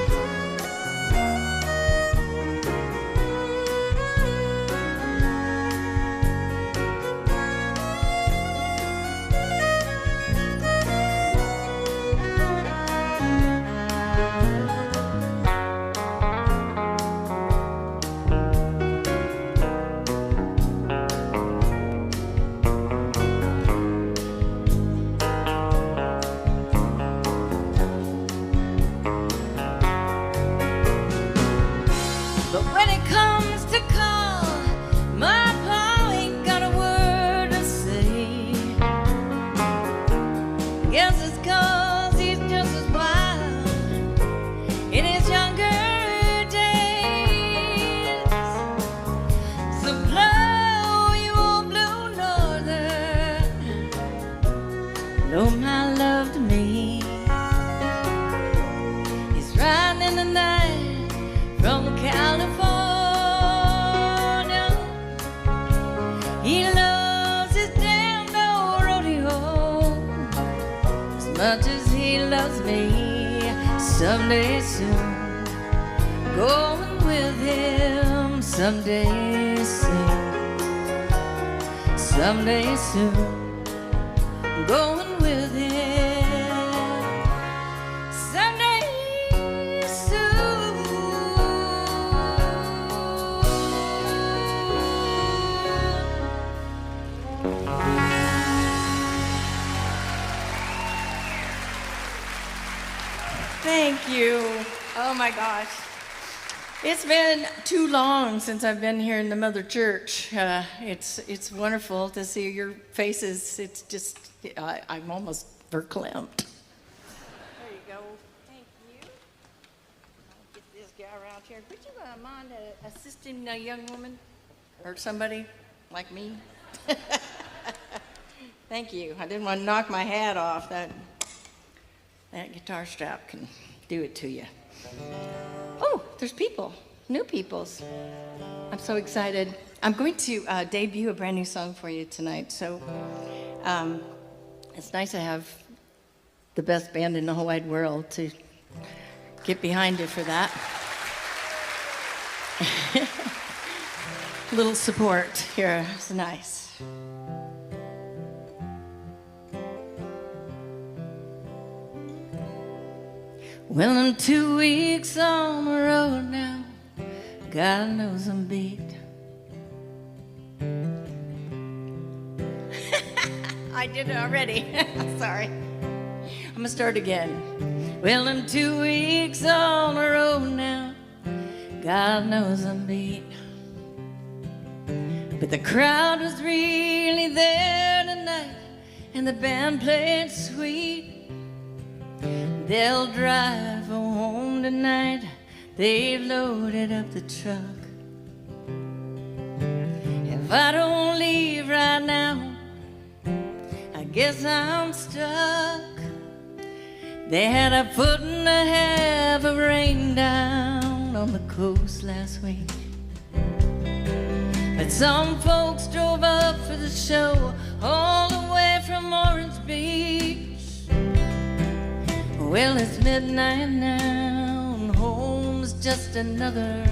But when it comes to call, my pa ain't got a word to say. Guess it's 'cause he's just as wild in his younger days. So blow, you old blue northern, blow my love to me. He's riding in the night from California. He loves his damned old rodeo as much as he loves me. Someday soon, going with him someday soon. Someday soon, going with him someday soon. Thank you. Oh my gosh. It's been too long since I've been here in the Mother Church. It's wonderful to see your faces. It's just, I'm almost verklempt. There you go. Thank you. I'll get this guy around here. Would you mind assisting a young woman or somebody like me? Thank you. I didn't want to knock my hat off. That guitar strap can do it to you. Oh, there's people, new peoples. I'm so excited. I'm going to debut a brand new song for you tonight. So it's nice to have the best band in the whole wide world to get behind it for that. A little support here is nice. Well, I'm 2 weeks on the road now. God knows I'm beat. I did it already. Sorry. I'm gonna start again. Well, I'm 2 weeks on the road now. God knows I'm beat. But the crowd was really there tonight, and the band played sweet. They'll drive home tonight. They've loaded up the truck. If I don't leave right now, I guess I'm stuck. They had a foot and a half of rain down on the coast last week. But some folks drove up for the show all the way from Orange Beach. Well, it's midnight now, and home's just another.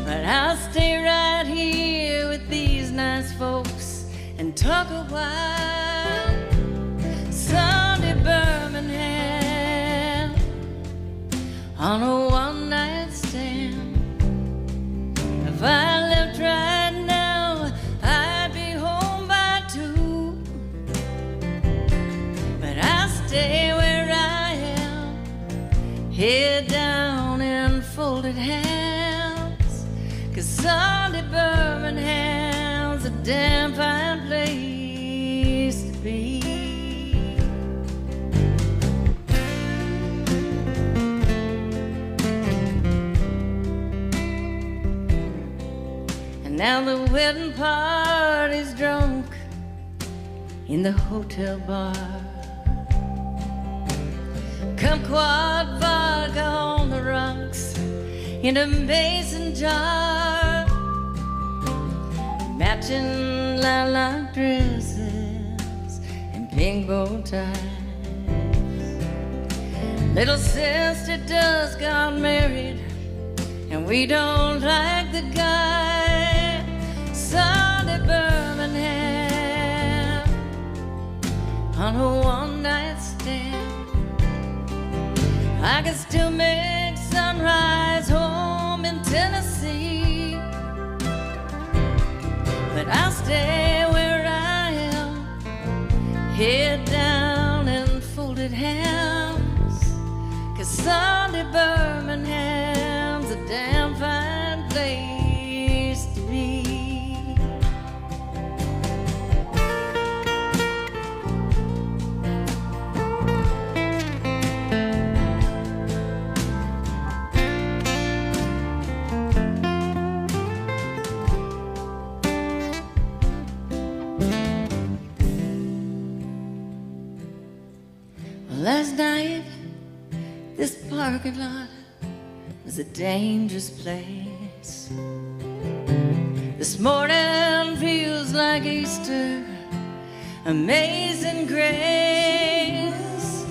But I'll stay right here with these nice folks and talk a while. Sunday, Birmingham, on a one-night stay. head down and folded hands, 'cause Sunday Birmingham's a damn fine place to be. And now the wedding party's drunk in the hotel bar. Kumquat vodka on the rocks in a mason jar, matching lilac dresses and pink bow ties. Little sister just got married, and we don't like the guy. Sunday Birmingham on a one-night stand. I can still make sunrise home in Tennessee, but I'll stay where I am, head down and folded hands, 'cause Sunday Birmingham's a damn fine place to be. Last night, this parking lot was a dangerous place. This morning feels like Easter, amazing grace.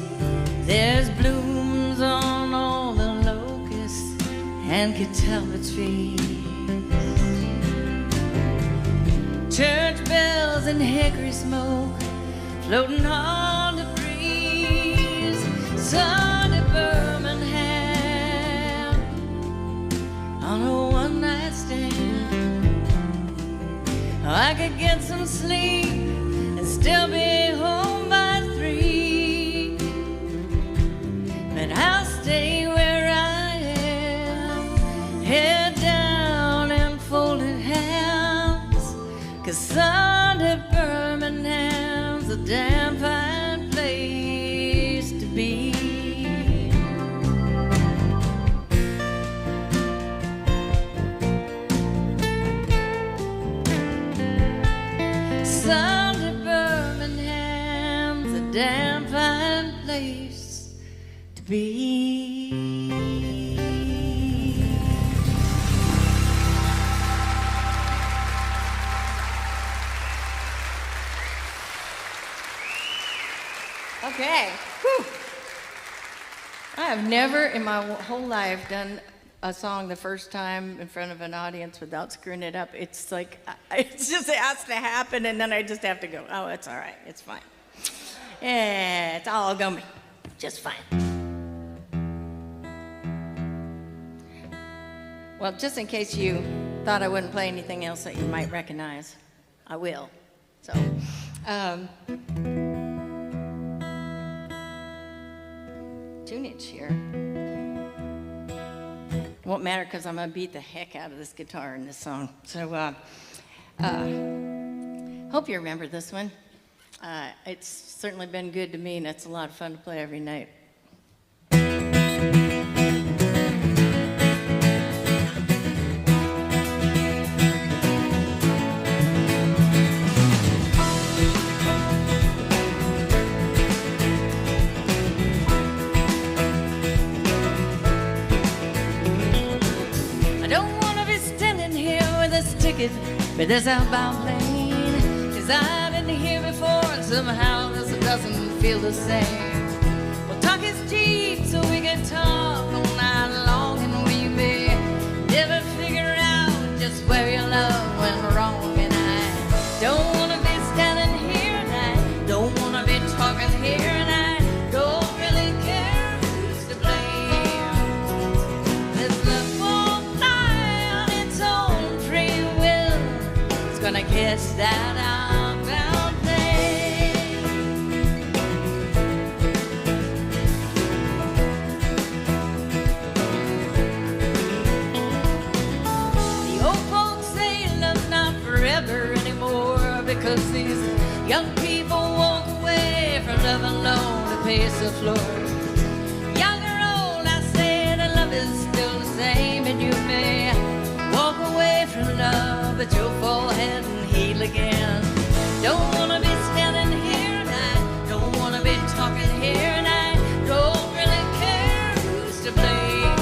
There's blooms on all the locusts and Catalpa trees, church bells and hickory smoke floating on the Sunday Birmingham on a one-night stand. I could get some sleep and still be home by 3, but I'll stay where I am, head down and folded hands, 'cause Sunday Birmingham's a damn fine place to be. Sunday Birmingham's a damn fine place to be. Okay. Whew. I have never in my whole life done a song the first time in front of an audience without screwing it up. It's like, it just has to happen, and then I just have to go, oh, it's all right, it's fine. Yeah, it's all gonna be just fine. Well, just in case you thought I wouldn't play anything else that you might recognize, I will. So, tunage here. It won't matter because I'm gonna beat the heck out of this guitar in this song. So, hope you remember this one. It's certainly been good to me, and it's a lot of fun to play every night. Ticket for this outbound plane, 'cause I've been here before and somehow this doesn't feel the same. Well, talk is cheap, so we can talk all night long, and we may never figure out just where your love went wrong. And I don't want to be standing here, and I don't want to be talking here, and I don't really care who's to blame. This love won't fly on its own free will. It's gonna catch that outbound plane. face afloat. Young or old, I say that love is still the same, and you may walk away from love, but you'll fall ahead and heal again. Don't wanna be standing here and I don't wanna be talking here and I don't really care who's to blame.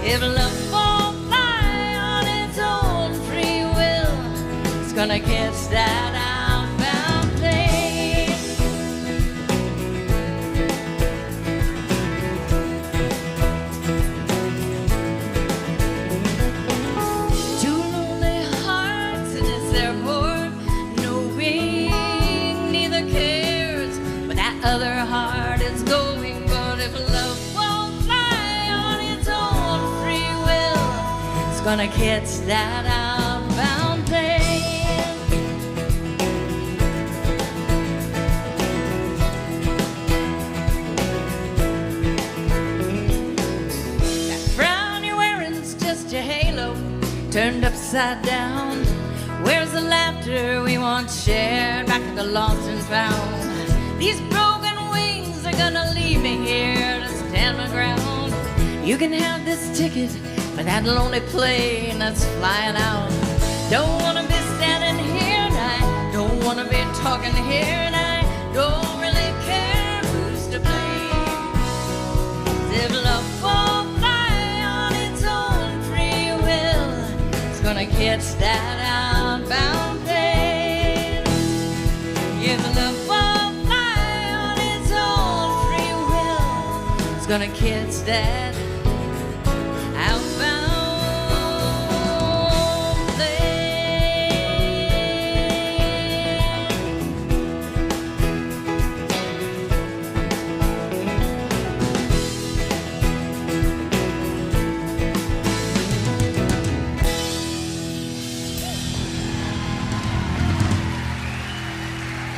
If love won't fly on its own free will, it's gonna catch that outbound plane. Two lonely hearts in this airport, knowing neither cares where that other heart is going. But if love won't fly on its own free will, it's gonna catch that outbound plane. That frown you're wearing's just your halo, turned upside down. Where's the laughter we once shared back at the lost and found? These broken wings are gonna leave me here to stand my ground. You can have this ticket for that lonely plane that's flying out. Don't wanna be standing here and I don't wanna be talking here and I don't really care who's to blame. If love won't fly on its own free will, it's gonna catch that outbound plane. If love won't fly on its own free will, it's gonna catch that outbound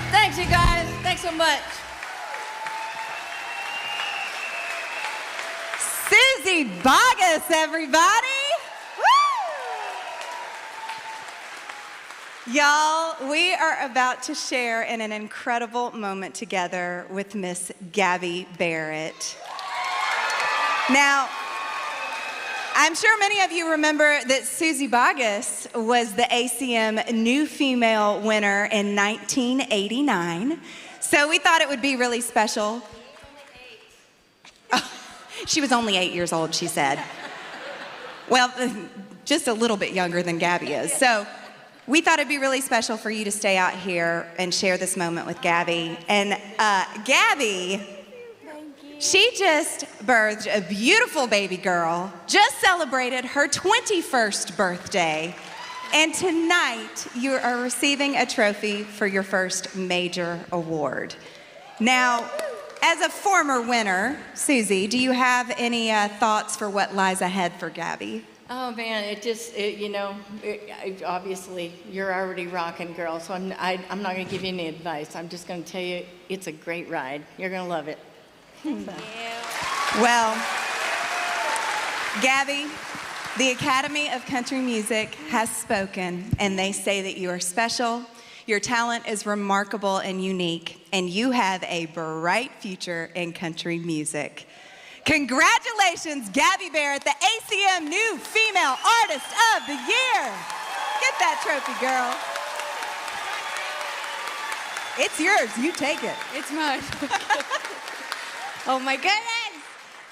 Thanks, you guys. Thanks so much. Suzy Bogguss, everybody. Woo! Y'all, we are about to share in an incredible moment together with Miss Gabby Barrett. Now, I'm sure many of you remember that Suzy Bogguss was the ACM New Female winner in 1989. So we thought it would be really special. Oh, she was only 8 years old, she said. Well, just a little bit younger than Gabby is. So we thought it'd be really special for you to stay out here and share this moment with Gabby. And Gabby, she just birthed a beautiful baby girl, just celebrated her 21st birthday, and tonight you are receiving a trophy for your first major award. Now, as a former winner, Suzy, do you have any thoughts for what lies ahead for Gabby? Oh man, obviously you're already rocking, girl, so I'm not gonna give you any advice. I'm just gonna tell you it's a great ride. You're gonna love it. Well, Gabby, the Academy of Country Music has spoken, and they say that you are special, your talent is remarkable and unique, and you have a bright future in country music. Congratulations, Gabby Barrett, the ACM New Female Artist of the Year. Get that trophy, girl. It's yours, you take it. It's mine. Oh my goodness.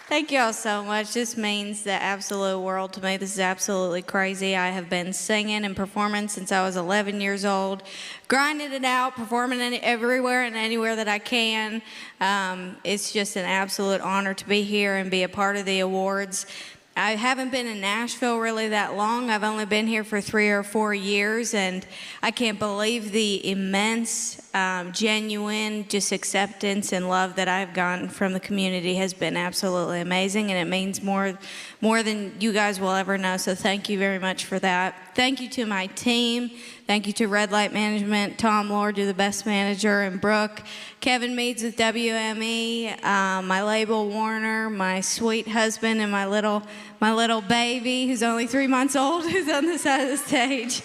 Thank you all so much. This means the absolute world to me. This is absolutely crazy. I have been singing and performing since I was 11 years old, grinding it out, performing everywhere and anywhere that I can. It's just an absolute honor to be here and be a part of the awards. I haven't been in Nashville really that long. I've only been here for 3 or 4 years, and I can't believe the immense, genuine, just acceptance and love that I've gotten from the community has been absolutely amazing, and it means more than you guys will ever know, so thank you very much for that. Thank you to my team. Thank you to Red Light Management, Tom Lord, you're the best manager, and Brooke, Kevin Meads with WME, my label Warner, my sweet husband, and my little baby who's only 3 months old who's on the side of the stage.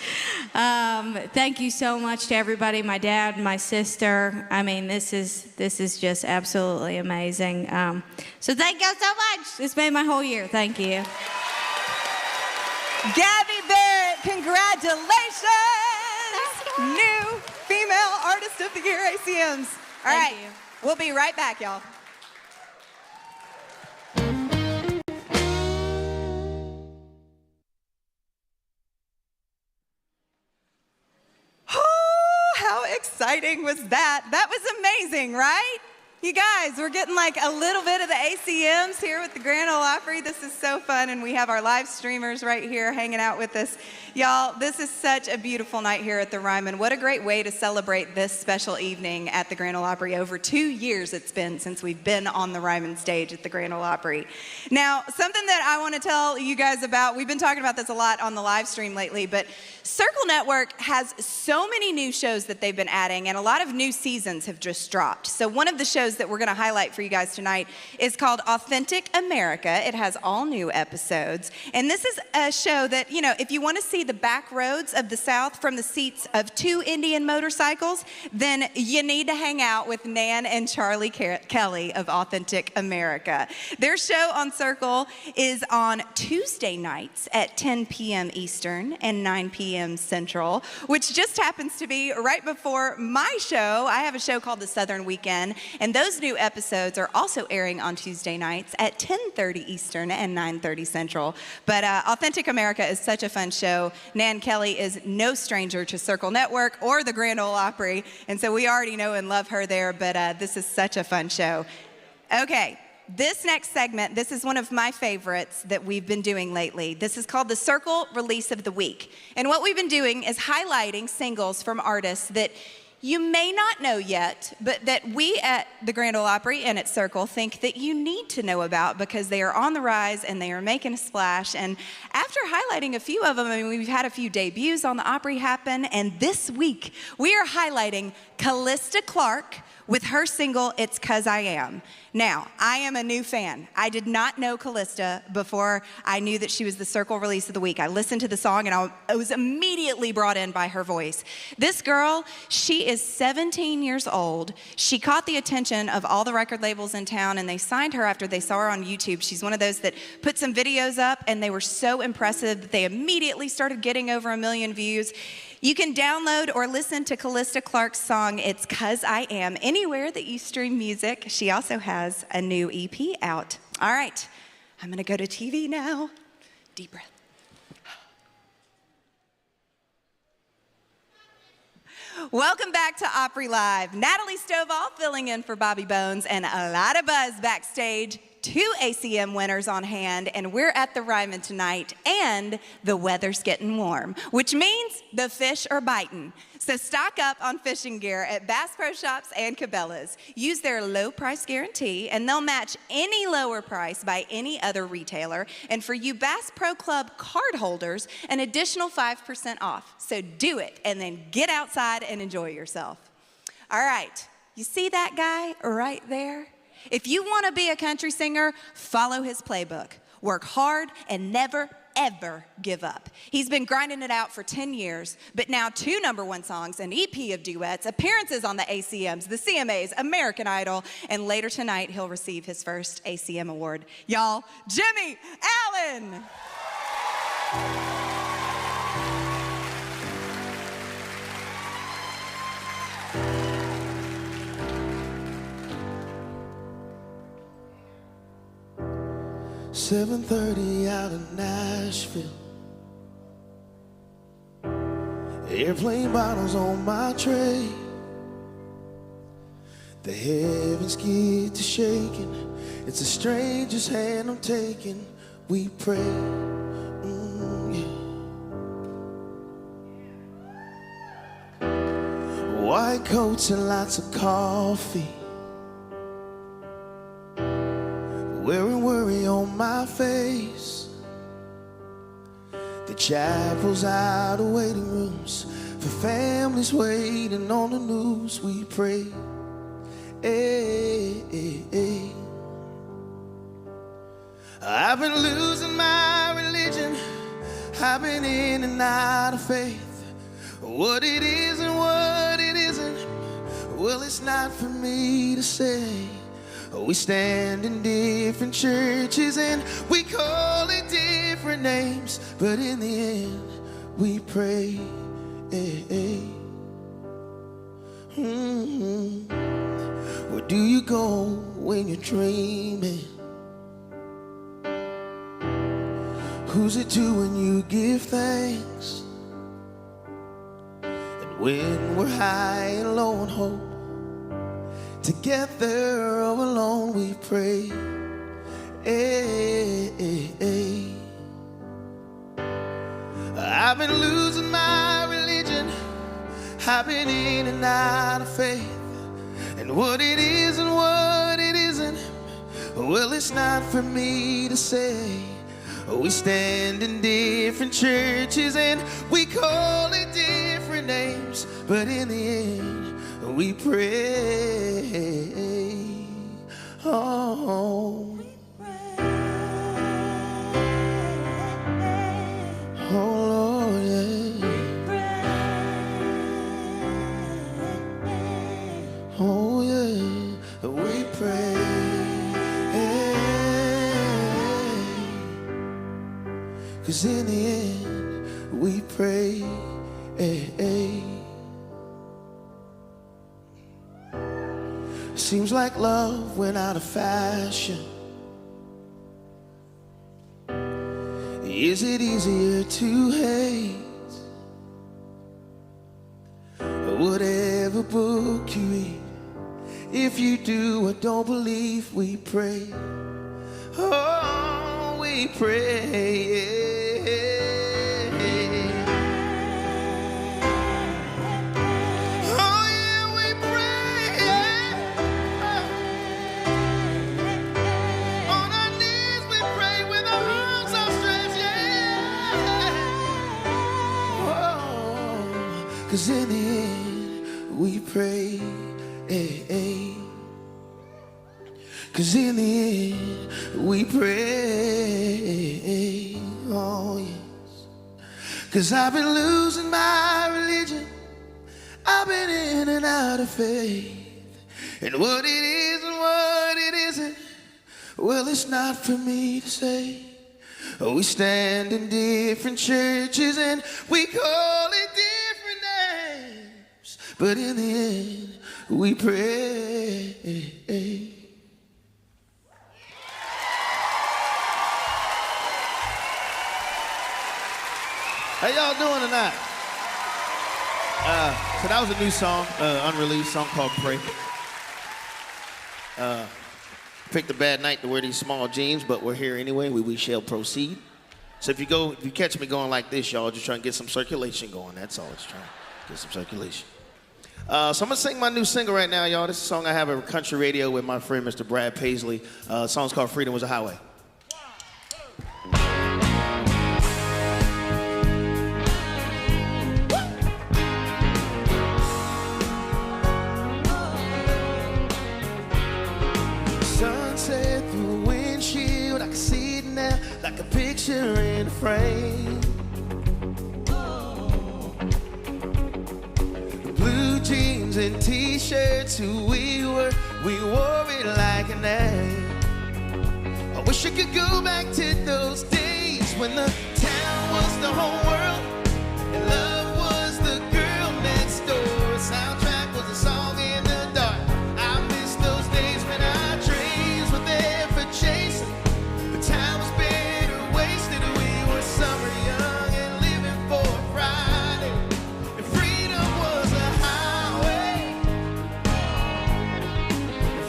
Thank you so much to everybody, my dad, my sister. I mean, this is just absolutely amazing. So thank y'all so much. It's made my whole year. Thank you. Gabby Barrett, congratulations! New Female Artist of the Year, ACMs. All right, we'll be right back, y'all. Oh, how exciting was that? That was amazing, right? You guys, we're getting like a little bit of the ACMs here with the Grand Ole Opry. This is so fun, and we have our live streamers right here hanging out with us. Y'all, this is such a beautiful night here at the Ryman. What a great way to celebrate this special evening at the Grand Ole Opry. Over 2 years it's been since we've been on the Ryman stage at the Grand Ole Opry. Now, something that I want to tell you guys about, we've been talking about this a lot on the live stream lately, but Circle Network has so many new shows that they've been adding, and a lot of new seasons have just dropped. So one of the shows that we're going to highlight for you guys tonight is called Authentic America. It has all new episodes, and this is a show that, you know, if you want to see the back roads of the South from the seats of 2 Indian motorcycles, then you need to hang out with Nan and Charlie Kelly of Authentic America. Their show on Circle is on Tuesday nights at 10 p.m. Eastern and 9 p.m. Central, which just happens to be right before my show. I have a show called The Southern Weekend, and those new episodes are also airing on Tuesday nights at 10:30 Eastern and 9:30 Central. But Authentic America is such a fun show. Nan Kelly is no stranger to Circle Network or the Grand Ole Opry, and so we already know and love her there, but this is such a fun show. Okay, this next segment, this is one of my favorites that we've been doing lately. This is called the Circle Release of the Week. And what we've been doing is highlighting singles from artists that you may not know yet, but that we at the Grand Ole Opry and at Circle think that you need to know about because they are on the rise and they are making a splash. And after highlighting a few of them, I mean, we've had a few debuts on the Opry happen, and this week we are highlighting Kalista Clark with her single, It's 'Cause I Am. Now, I am a new fan. I did not know Kalista before I knew that she was the Circle Release of the Week. I listened to the song and I was immediately brought in by her voice. This girl, she is 17 years old. She caught the attention of all the record labels in town, and they signed her after they saw her on YouTube. She's one of those that put some videos up, and they were so impressive that they immediately started getting over 1 million views. You can download or listen to Kalista Clark's song, It's 'Cause I Am, anywhere that you stream music. She also has a new EP out. All right, I'm gonna go to TV now. Deep breath. Welcome back to Opry Live. Natalie Stovall filling in for Bobby Bones, and a lot of buzz backstage. 2 ACM winners on hand, and we're at the Ryman tonight, and the weather's getting warm, which means the fish are biting. So stock up on fishing gear at Bass Pro Shops and Cabela's. Use their low price guarantee, and they'll match any lower price by any other retailer. And for you Bass Pro Club card holders, an additional 5% off. So do it, and then get outside and enjoy yourself. All right, you see that guy right there? If you want to be a country singer, follow his playbook. Work hard and never, ever give up. He's been grinding it out for 10 years, but now 2 #1 songs, an EP of duets, appearances on the ACMs, the CMAs, American Idol, and later tonight he'll receive his first ACM Award. Y'all, Jimmie Allen! .7:30 out of Nashville. Airplane bottles on my tray. The heavens get to shaking. It's a stranger's hand I'm taking. We pray. White coats and lots of coffee. Wearing worry on my face. The chapel's out of waiting rooms for families waiting on the news. We pray. Hey, hey, hey. I've been losing my religion. I've been in and out of faith. What it is and what it isn't. Well, it's not for me to say. We stand in different churches and we call it different names, but in the end, we pray. Where do you go when you're dreaming? Who's it to when you give thanks? And when we're high and low on hope, together or alone we pray. I've been losing my religion. I've been in and out of faith. And what it is and what it isn't, well, it's not for me to say. We stand in different churches and we call it different names, but in the end, we pray. Oh, oh Lord, yeah. Oh yeah, we pray. 'Cause in the end, we pray. Seems like love went out of fashion. Is it easier to hate? Whatever book you read, if you do or don't believe, we pray. Oh, we pray. Cause in the end, we pray. Cause in the end, we pray. Oh, yes. Cause I've been losing my religion. I've been in and out of faith. And what it is and what it isn't, well, it's not for me to say. We stand in different churches and we call it different names, but in the end, we pray. How y'all doing tonight? So that was a new song, unreleased song called Pray. Picked a bad night to wear these small jeans, but we're here anyway. We shall proceed. So if you catch me going like this, y'all, just trying to get some circulation going. That's all. It's trying to get some circulation. So I'm gonna sing my new single right now, y'all. This is a song I have at country radio with my friend Mr. Brad Paisley. The song's called Freedom Was a Highway. Sunset through a windshield, I can see it now like a picture in a frame. Blue jeans and t-shirts, who we wore it like a name. I wish I could go back to those days when the town was the whole world and love was the girl next door. Soundtrack was a song in the dark. I miss those days when our dreams were there for chasing. The time was better wasted. We were summer young and living for Friday. And freedom was a highway.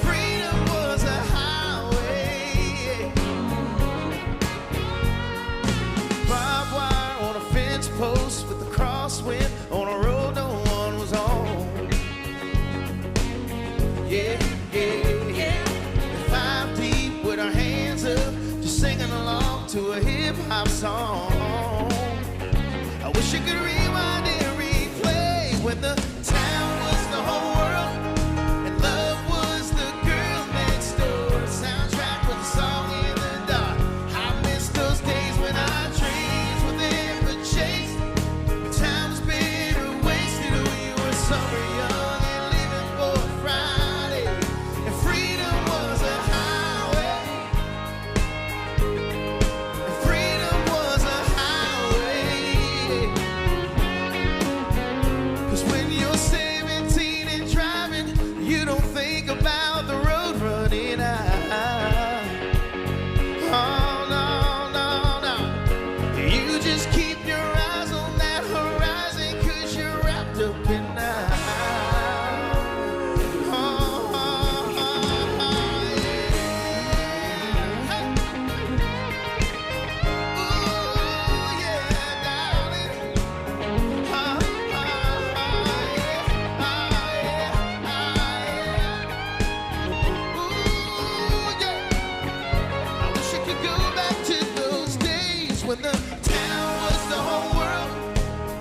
Freedom was a highway. Barbed wire on a fence post with the crosswind on a road no one was on. Yeah, yeah, yeah. 5 deep with our hands up, just singing along to a hip-hop song. I wish I could rewind and replay when the town was the whole world and love was the girl next door. The soundtrack was a song in the dark. I miss those days when our dreams were there for chase. The time was better wasted. We were summer young and living for when the town was the whole world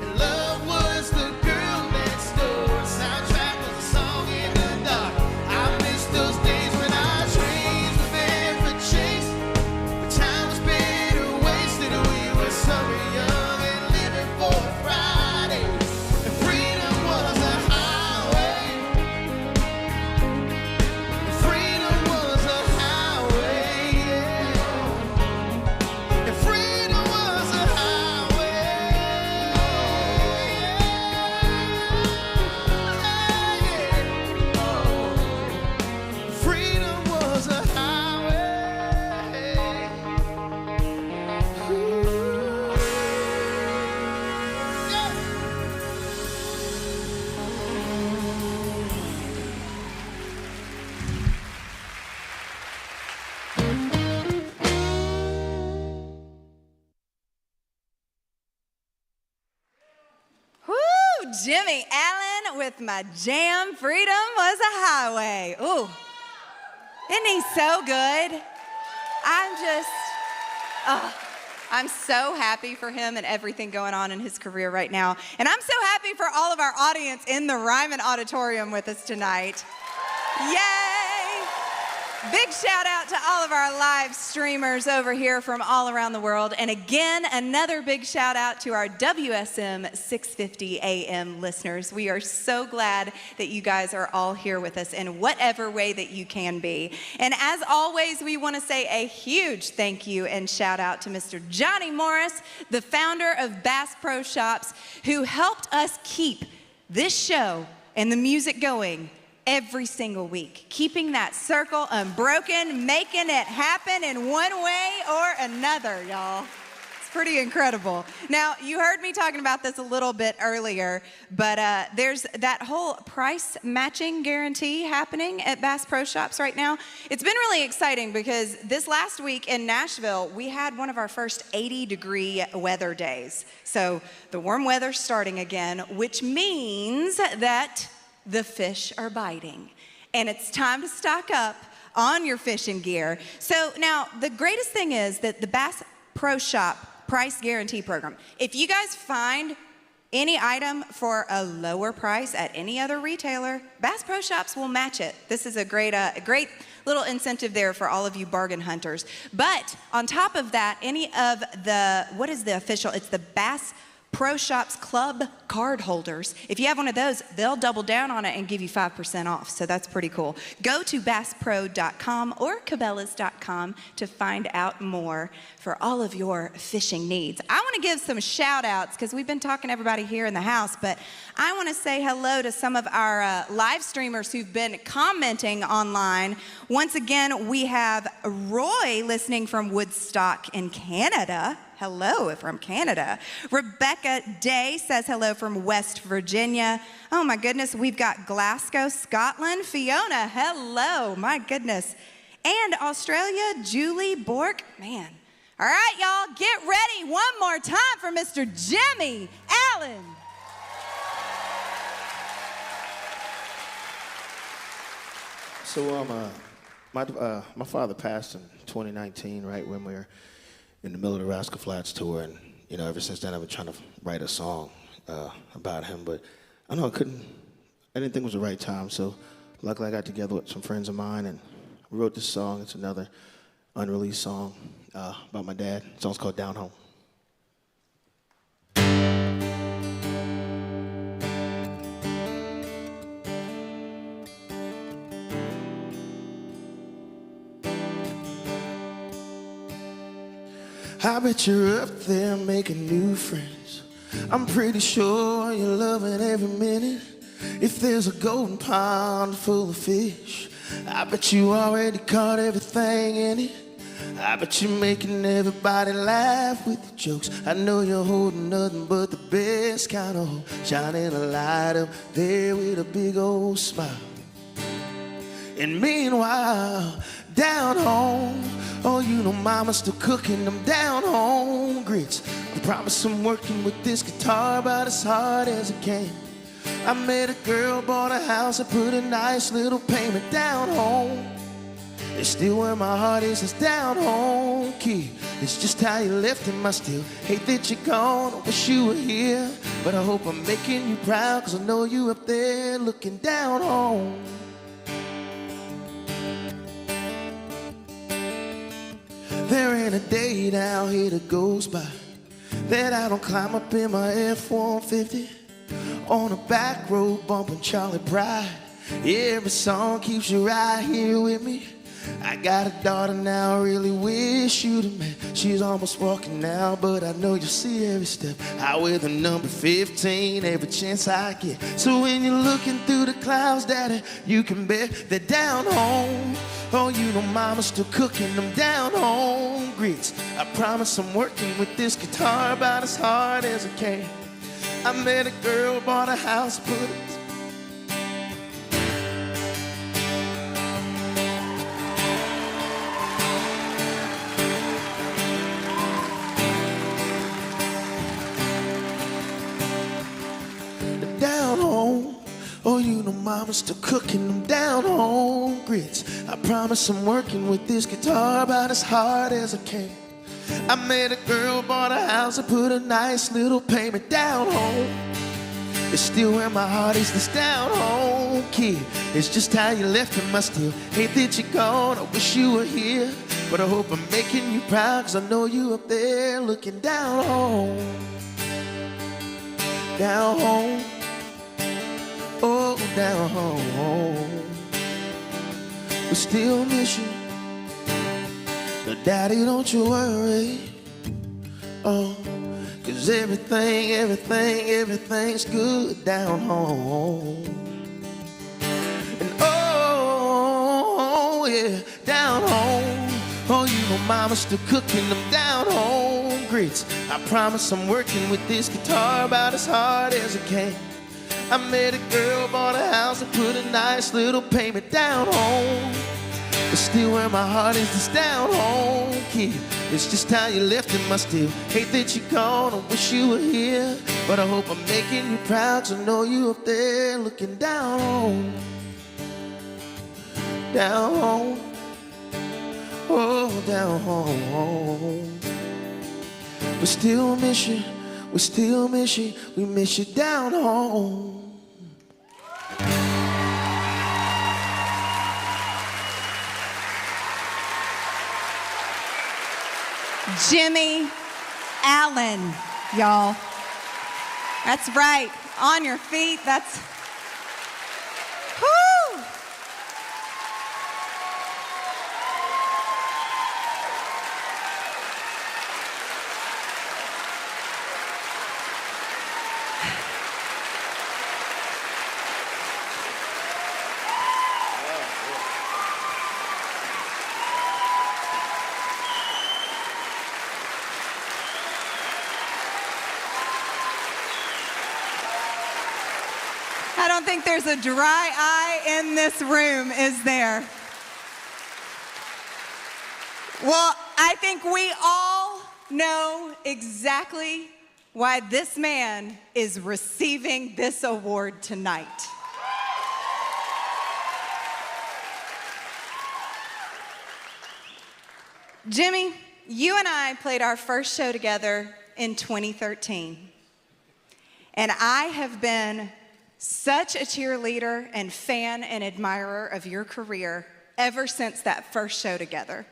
and love was the girl next door. Soundtrack was a song in the dark. I miss those days when our trains were there for chase. The time was better wasted and we were so young and living for Friday. And freedom was a highway. Freedom was a highway, yeah. And freedom was a highway. Freedom was a highway. Ooh. Yeah. Woo! Jimmie Allen with my jam, Freedom Was a Highway. Ooh, isn't he so good? I'm so happy for him and everything going on in his career right now. And I'm so happy for all of our audience in the Ryman Auditorium with us tonight. Yay! Big shout out to all of our live streamers over here from all around the world. And again, another big shout out to our WSM 650 AM listeners. We are so glad that you guys are all here with us in whatever way that you can be. And as always, we want to say a huge thank you and shout out to Mr. Johnny Morris, the founder of Bass Pro Shops, who helped us keep this show and the music going every single week, keeping that circle unbroken, making it happen in one way or another, y'all. It's pretty incredible. Now, you heard me talking about this a little bit earlier, but there's that whole price matching guarantee happening at Bass Pro Shops right now. It's been really exciting because this last week in Nashville, we had one of our first 80-degree weather days. So the warm weather's starting again, which means that the fish are biting, and it's time to stock up on your fishing gear. So now, the greatest thing is that the Bass Pro Shop price guarantee program, if you guys find any item for a lower price at any other retailer, Bass Pro Shops will match it. This is a great little incentive there for all of you bargain hunters. But on top of that, any of the, what is the official, it's the Bass Pro Shops Club card holders. If you have one of those, they'll double down on it and give you 5% off. So that's pretty cool. Go to basspro.com or cabela's.com to find out more for all of your fishing needs. I want to give some shout outs because we've been talking to everybody here in the house, but I want to say hello to some of our live streamers who've been commenting online. Once again, we have Roy listening from Woodstock in Canada. Hello from Canada. Rebecca Day says hello from West Virginia. Oh my goodness, we've got Glasgow, Scotland. Fiona, hello, my goodness. And Australia, Julie Bork, man. All right, y'all, get ready one more time for Mr. Jimmie Allen. So my father passed in 2019, right when we were in the middle of the Rascal Flatts tour, and ever since then I've been trying to write a song about him, but I didn't think it was the right time. So luckily I got together with some friends of mine and we wrote this song. It's another unreleased song about my dad. The song's called Down Home. I bet you're up there making new friends. I'm pretty sure you're loving every minute. If there's a golden pond full of fish, I bet you already caught everything in it. I bet you're making everybody laugh with your jokes. I know you're holding nothing but the best kind of hope, shining a light up there with a big old smile. And meanwhile, down home, oh, mama's still cooking them down home grits. I promise I'm working with this guitar about as hard as I can. I met a girl, bought a house, and put a nice little payment down home. It's still where my heart is, it's down home key. It's just how you left him. I still hate that you're gone. I wish you were here, but I hope I'm making you proud, 'cause I know you up there looking down home. There ain't a day down here that goes by that I don't climb up in my F-150 on a back road bumping Charlie Pride. Every song keeps you right here with me. I got a daughter now, I really wish you'd have met. She's almost walking now, but I know you'll see every step. I wear the number 15 every chance I get. So when you're looking through the clouds, Daddy, you can bet they're down home. Oh, you know Mama's still cooking them down home grits. I promise I'm working with this guitar about as hard as I can. I met a girl, bought a house, put it down home. Oh, you know Mama's still cooking them down home grits. I promise I'm working with this guitar about as hard as I can. I met a girl, bought a house, and put a nice little payment down home. It's still where my heart is, this down home kid. It's just how you left him. I still hate that you're gone. I wish you were here, but I hope I'm making you proud, 'cause I know you up there looking down home. Down home. Oh, down home. We still miss you, but Daddy, don't you worry. Oh, 'cause everything's good down home. And oh, yeah, down home. Oh, you know Mama's still cooking them down home grits. I promise I'm working with this guitar about as hard as I can. I met a girl, bought a house, and put a nice little payment down home. But still where my heart is, this down home kid. It's just how you left him. I still hate that you're gone. I wish you were here, but I hope I'm making you proud, 'cause I know you up there looking down home. Down home. Oh, down home. We still miss you. We still miss you. We miss you down home. Jimmie Allen, y'all. That's right. On your feet. That's. Whoo! I don't think there's a dry eye in this room, is there? Well, I think we all know exactly why this man is receiving this award tonight. Jimmie, you and I played our first show together in 2013. And I have been such a cheerleader and fan and admirer of your career ever since that first show together.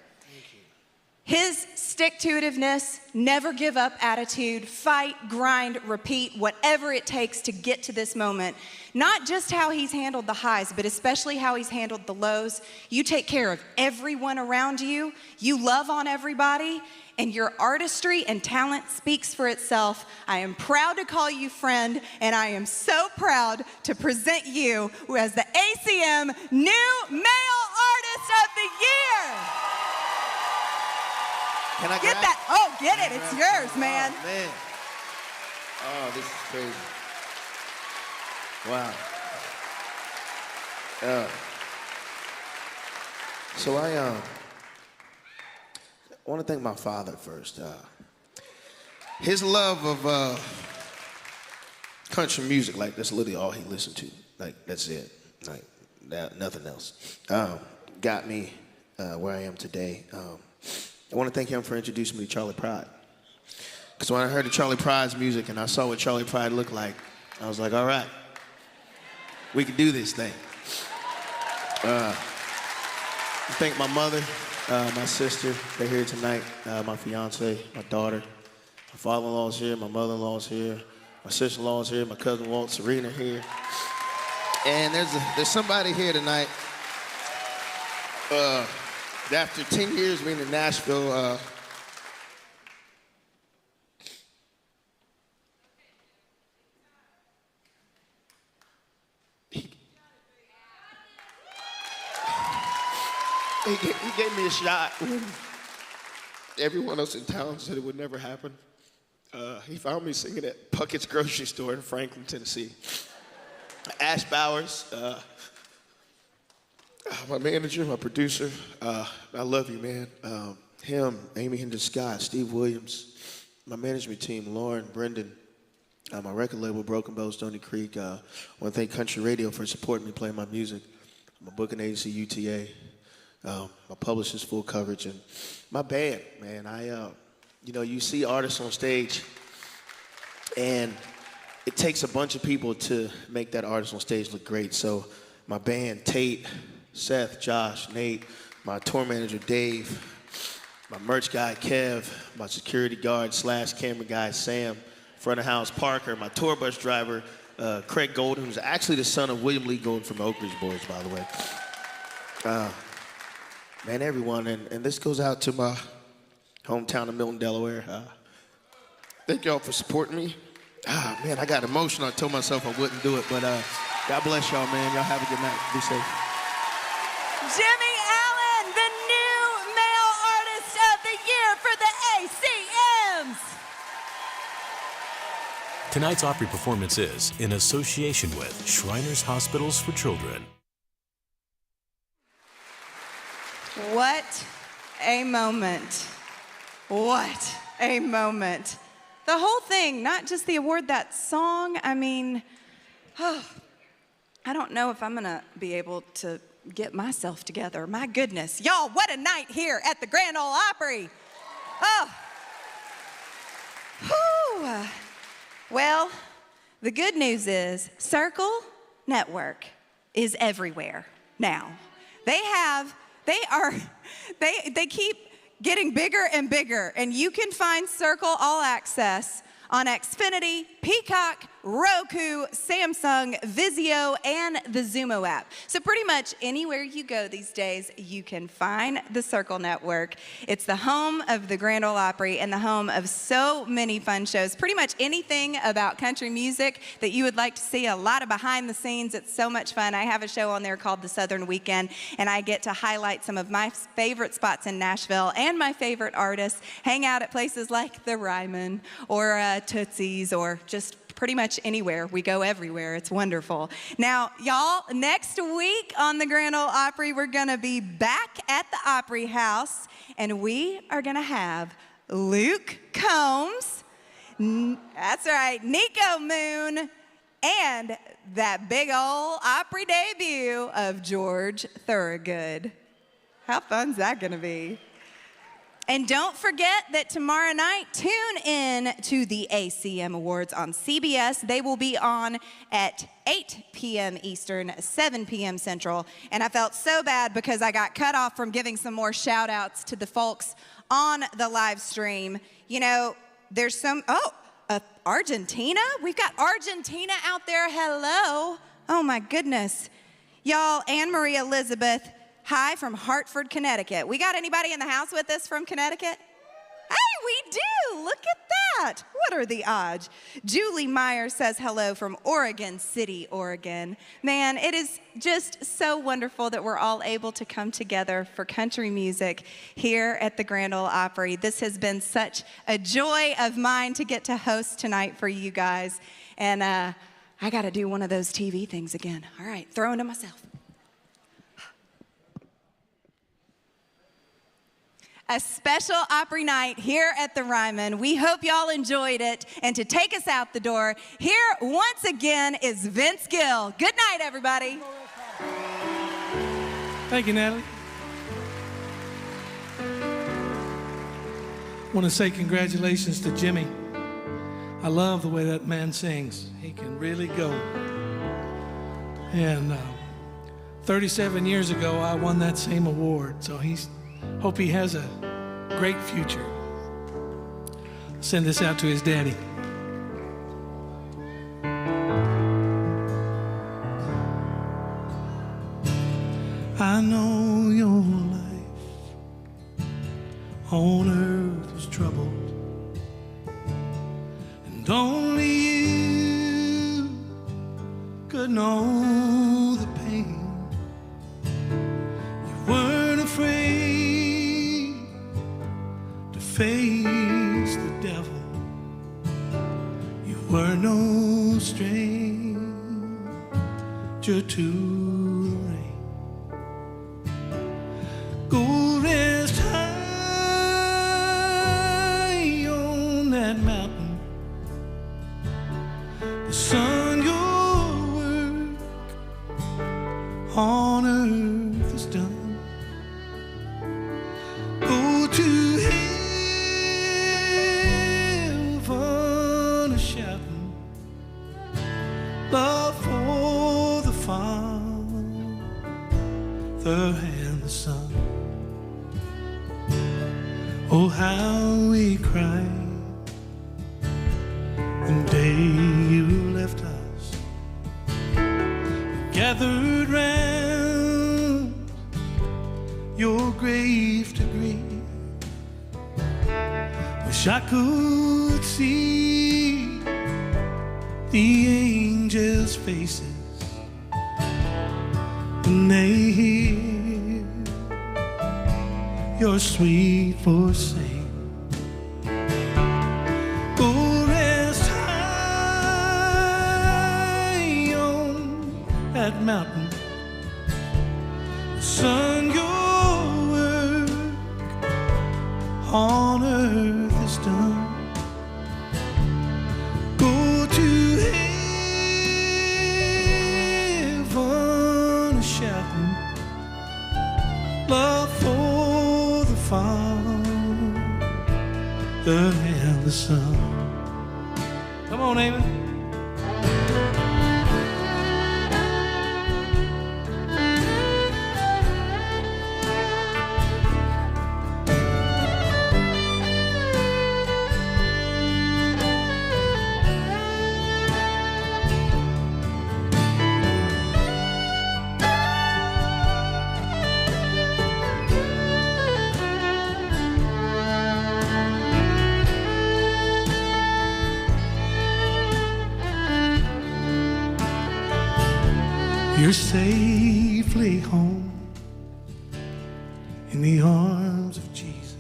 His stick-to-itiveness, never give up attitude, fight, grind, repeat, whatever it takes to get to this moment. Not just how he's handled the highs, but especially how he's handled the lows. You take care of everyone around you. You love on everybody. And your artistry and talent speaks for itself. I am proud to call you friend, and I am so proud to present you as the ACM New Male Artist of the Year. Can I get that? Oh, get it. It's yours, man. Oh, man. Oh, this is crazy. Wow. So I want to thank my father first. His love of country music, like that's literally all he listened to. Like that's it. Like nothing else. Got me where I am today. I want to thank him for introducing me to Charlie Pride. Because when I heard the Charlie Pride's music and I saw what Charlie Pride looked like, I was like, all right, we can do this thing. I thank my mother, my sister, they're here tonight, my fiance, my daughter, my father-in-law's here, my mother-in-law's here, my sister-in-law's here, my cousin Walt, Serena here. And there's somebody here tonight, after 10 years being in Nashville, he gave me a shot when everyone else in town said it would never happen. He found me singing at Puckett's grocery store in Franklin, Tennessee. Ash Bowers, my manager, my producer, I love you, man. Him, Amy Hendricks Scott, Steve Williams, my management team, Lauren, Brendan, my record label, Broken Bow, Stony Creek. I want to thank Country Radio for supporting me playing my music. My booking agency, UTA. My publisher's Full Coverage, and my band, man. You know, you see artists on stage, and it takes a bunch of people to make that artist on stage look great. So my band, Tate, Seth, Josh, Nate, my tour manager, Dave, my merch guy, Kev, my security guard / camera guy, Sam, front of house, Parker, my tour bus driver, Craig Golden, who's actually the son of William Lee Golden from the Oak Ridge Boys, by the way. Man, everyone, and this goes out to my hometown of Milton, Delaware. Thank y'all for supporting me. Man, I got emotional. I told myself I wouldn't do it, but God bless y'all, man. Y'all have a good night. Be safe. Jimmie Allen, the new male artist of the year for the ACMs. Tonight's Opry performance is in association with Shriners Hospitals for Children. What a moment. What a moment. The whole thing, not just the award, that song, I mean, I don't know if I'm gonna be able to get myself together. My goodness. Y'all, what a night here at the Grand Ole Opry. Oh. Whew. Well, the good news is Circle Network is everywhere now. They keep getting bigger and bigger, and you can find Circle All Access on Xfinity, Peacock, Roku, Samsung, Vizio, and the Xumo app. So pretty much anywhere you go these days, you can find the Circle Network. It's the home of the Grand Ole Opry and the home of so many fun shows. Pretty much anything about country music that you would like to see, a lot of behind the scenes. It's so much fun. I have a show on there called The Southern Weekend, and I get to highlight some of my favorite spots in Nashville and my favorite artists, hang out at places like the Ryman or Tootsie's or just pretty much anywhere. We go everywhere. It's wonderful. Now, y'all, next week on the Grand Ole Opry, we're going to be back at the Opry House, and we are going to have Luke Combs, that's right, Nico Moon, and that big old Opry debut of George Thorogood. How fun's that going to be? And don't forget that tomorrow night, tune in to the ACM Awards on CBS. They will be on at 8 p.m. Eastern, 7 p.m. Central. And I felt so bad because I got cut off from giving some more shout outs to the folks on the live stream. You know, there's some, Argentina? We've got Argentina out there, hello. Oh my goodness. Y'all, Anne-Marie Elizabeth, hi from Hartford, Connecticut. We got anybody in the house with us from Connecticut? Hey, we do. Look at that. What are the odds? Julie Meyer says hello from Oregon City, Oregon. Man, it is just so wonderful that we're all able to come together for country music here at the Grand Ole Opry. This has been such a joy of mine to get to host tonight for you guys. And I got to do one of those TV things again. All right, throwing to myself. A special Opry night here at the Ryman. We hope y'all enjoyed it. And to take us out the door, here once again is Vince Gill. Good night, everybody. Thank you, Natalie. want to say congratulations to Jimmie. I love the way that man sings. He can really go. And 37 years ago, I won that same award. So hope he has a great future. Send this out to his daddy. I know your life on earth was troubled, and only you could know the pain. You weren't afraid to face the devil. You were no stranger to go rest high on that mountain. The sun, your work on earth is done. Go to heaven a shouting, love for the Father and the Son. Oh, how we cried the day you left us, gathered round your grave to grieve. Wish I could see the angels' faces when they hear your sweet voice sing. Go rest high on that mountain. The sun, your work on earth is done. Go to heaven a shouting, love for the Father and the Son. Come on, Amy. You're safely home in the arms of Jesus.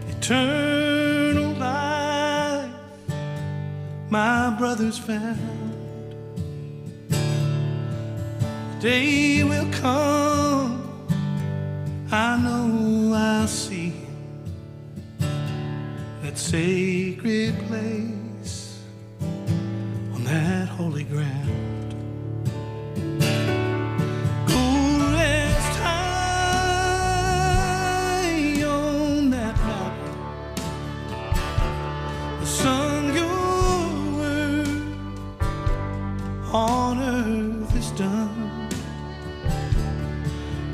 Eternal life, my brothers found. The day will come, I know I'll see that sacred place on that holy ground. On earth is done.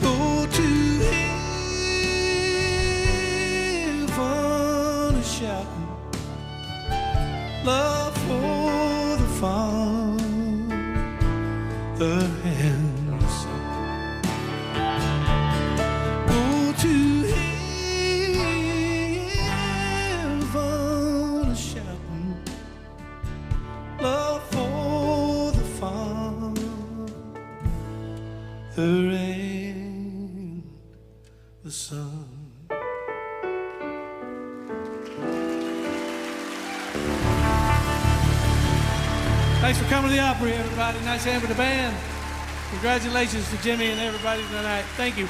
Go to heaven a shouting, love for the Father and the Son. Go to heaven a shouting, love for the rain, the sun. Thanks for coming to the Opry, everybody. Nice hand with the band. Congratulations to Jimmie and everybody tonight. Thank you.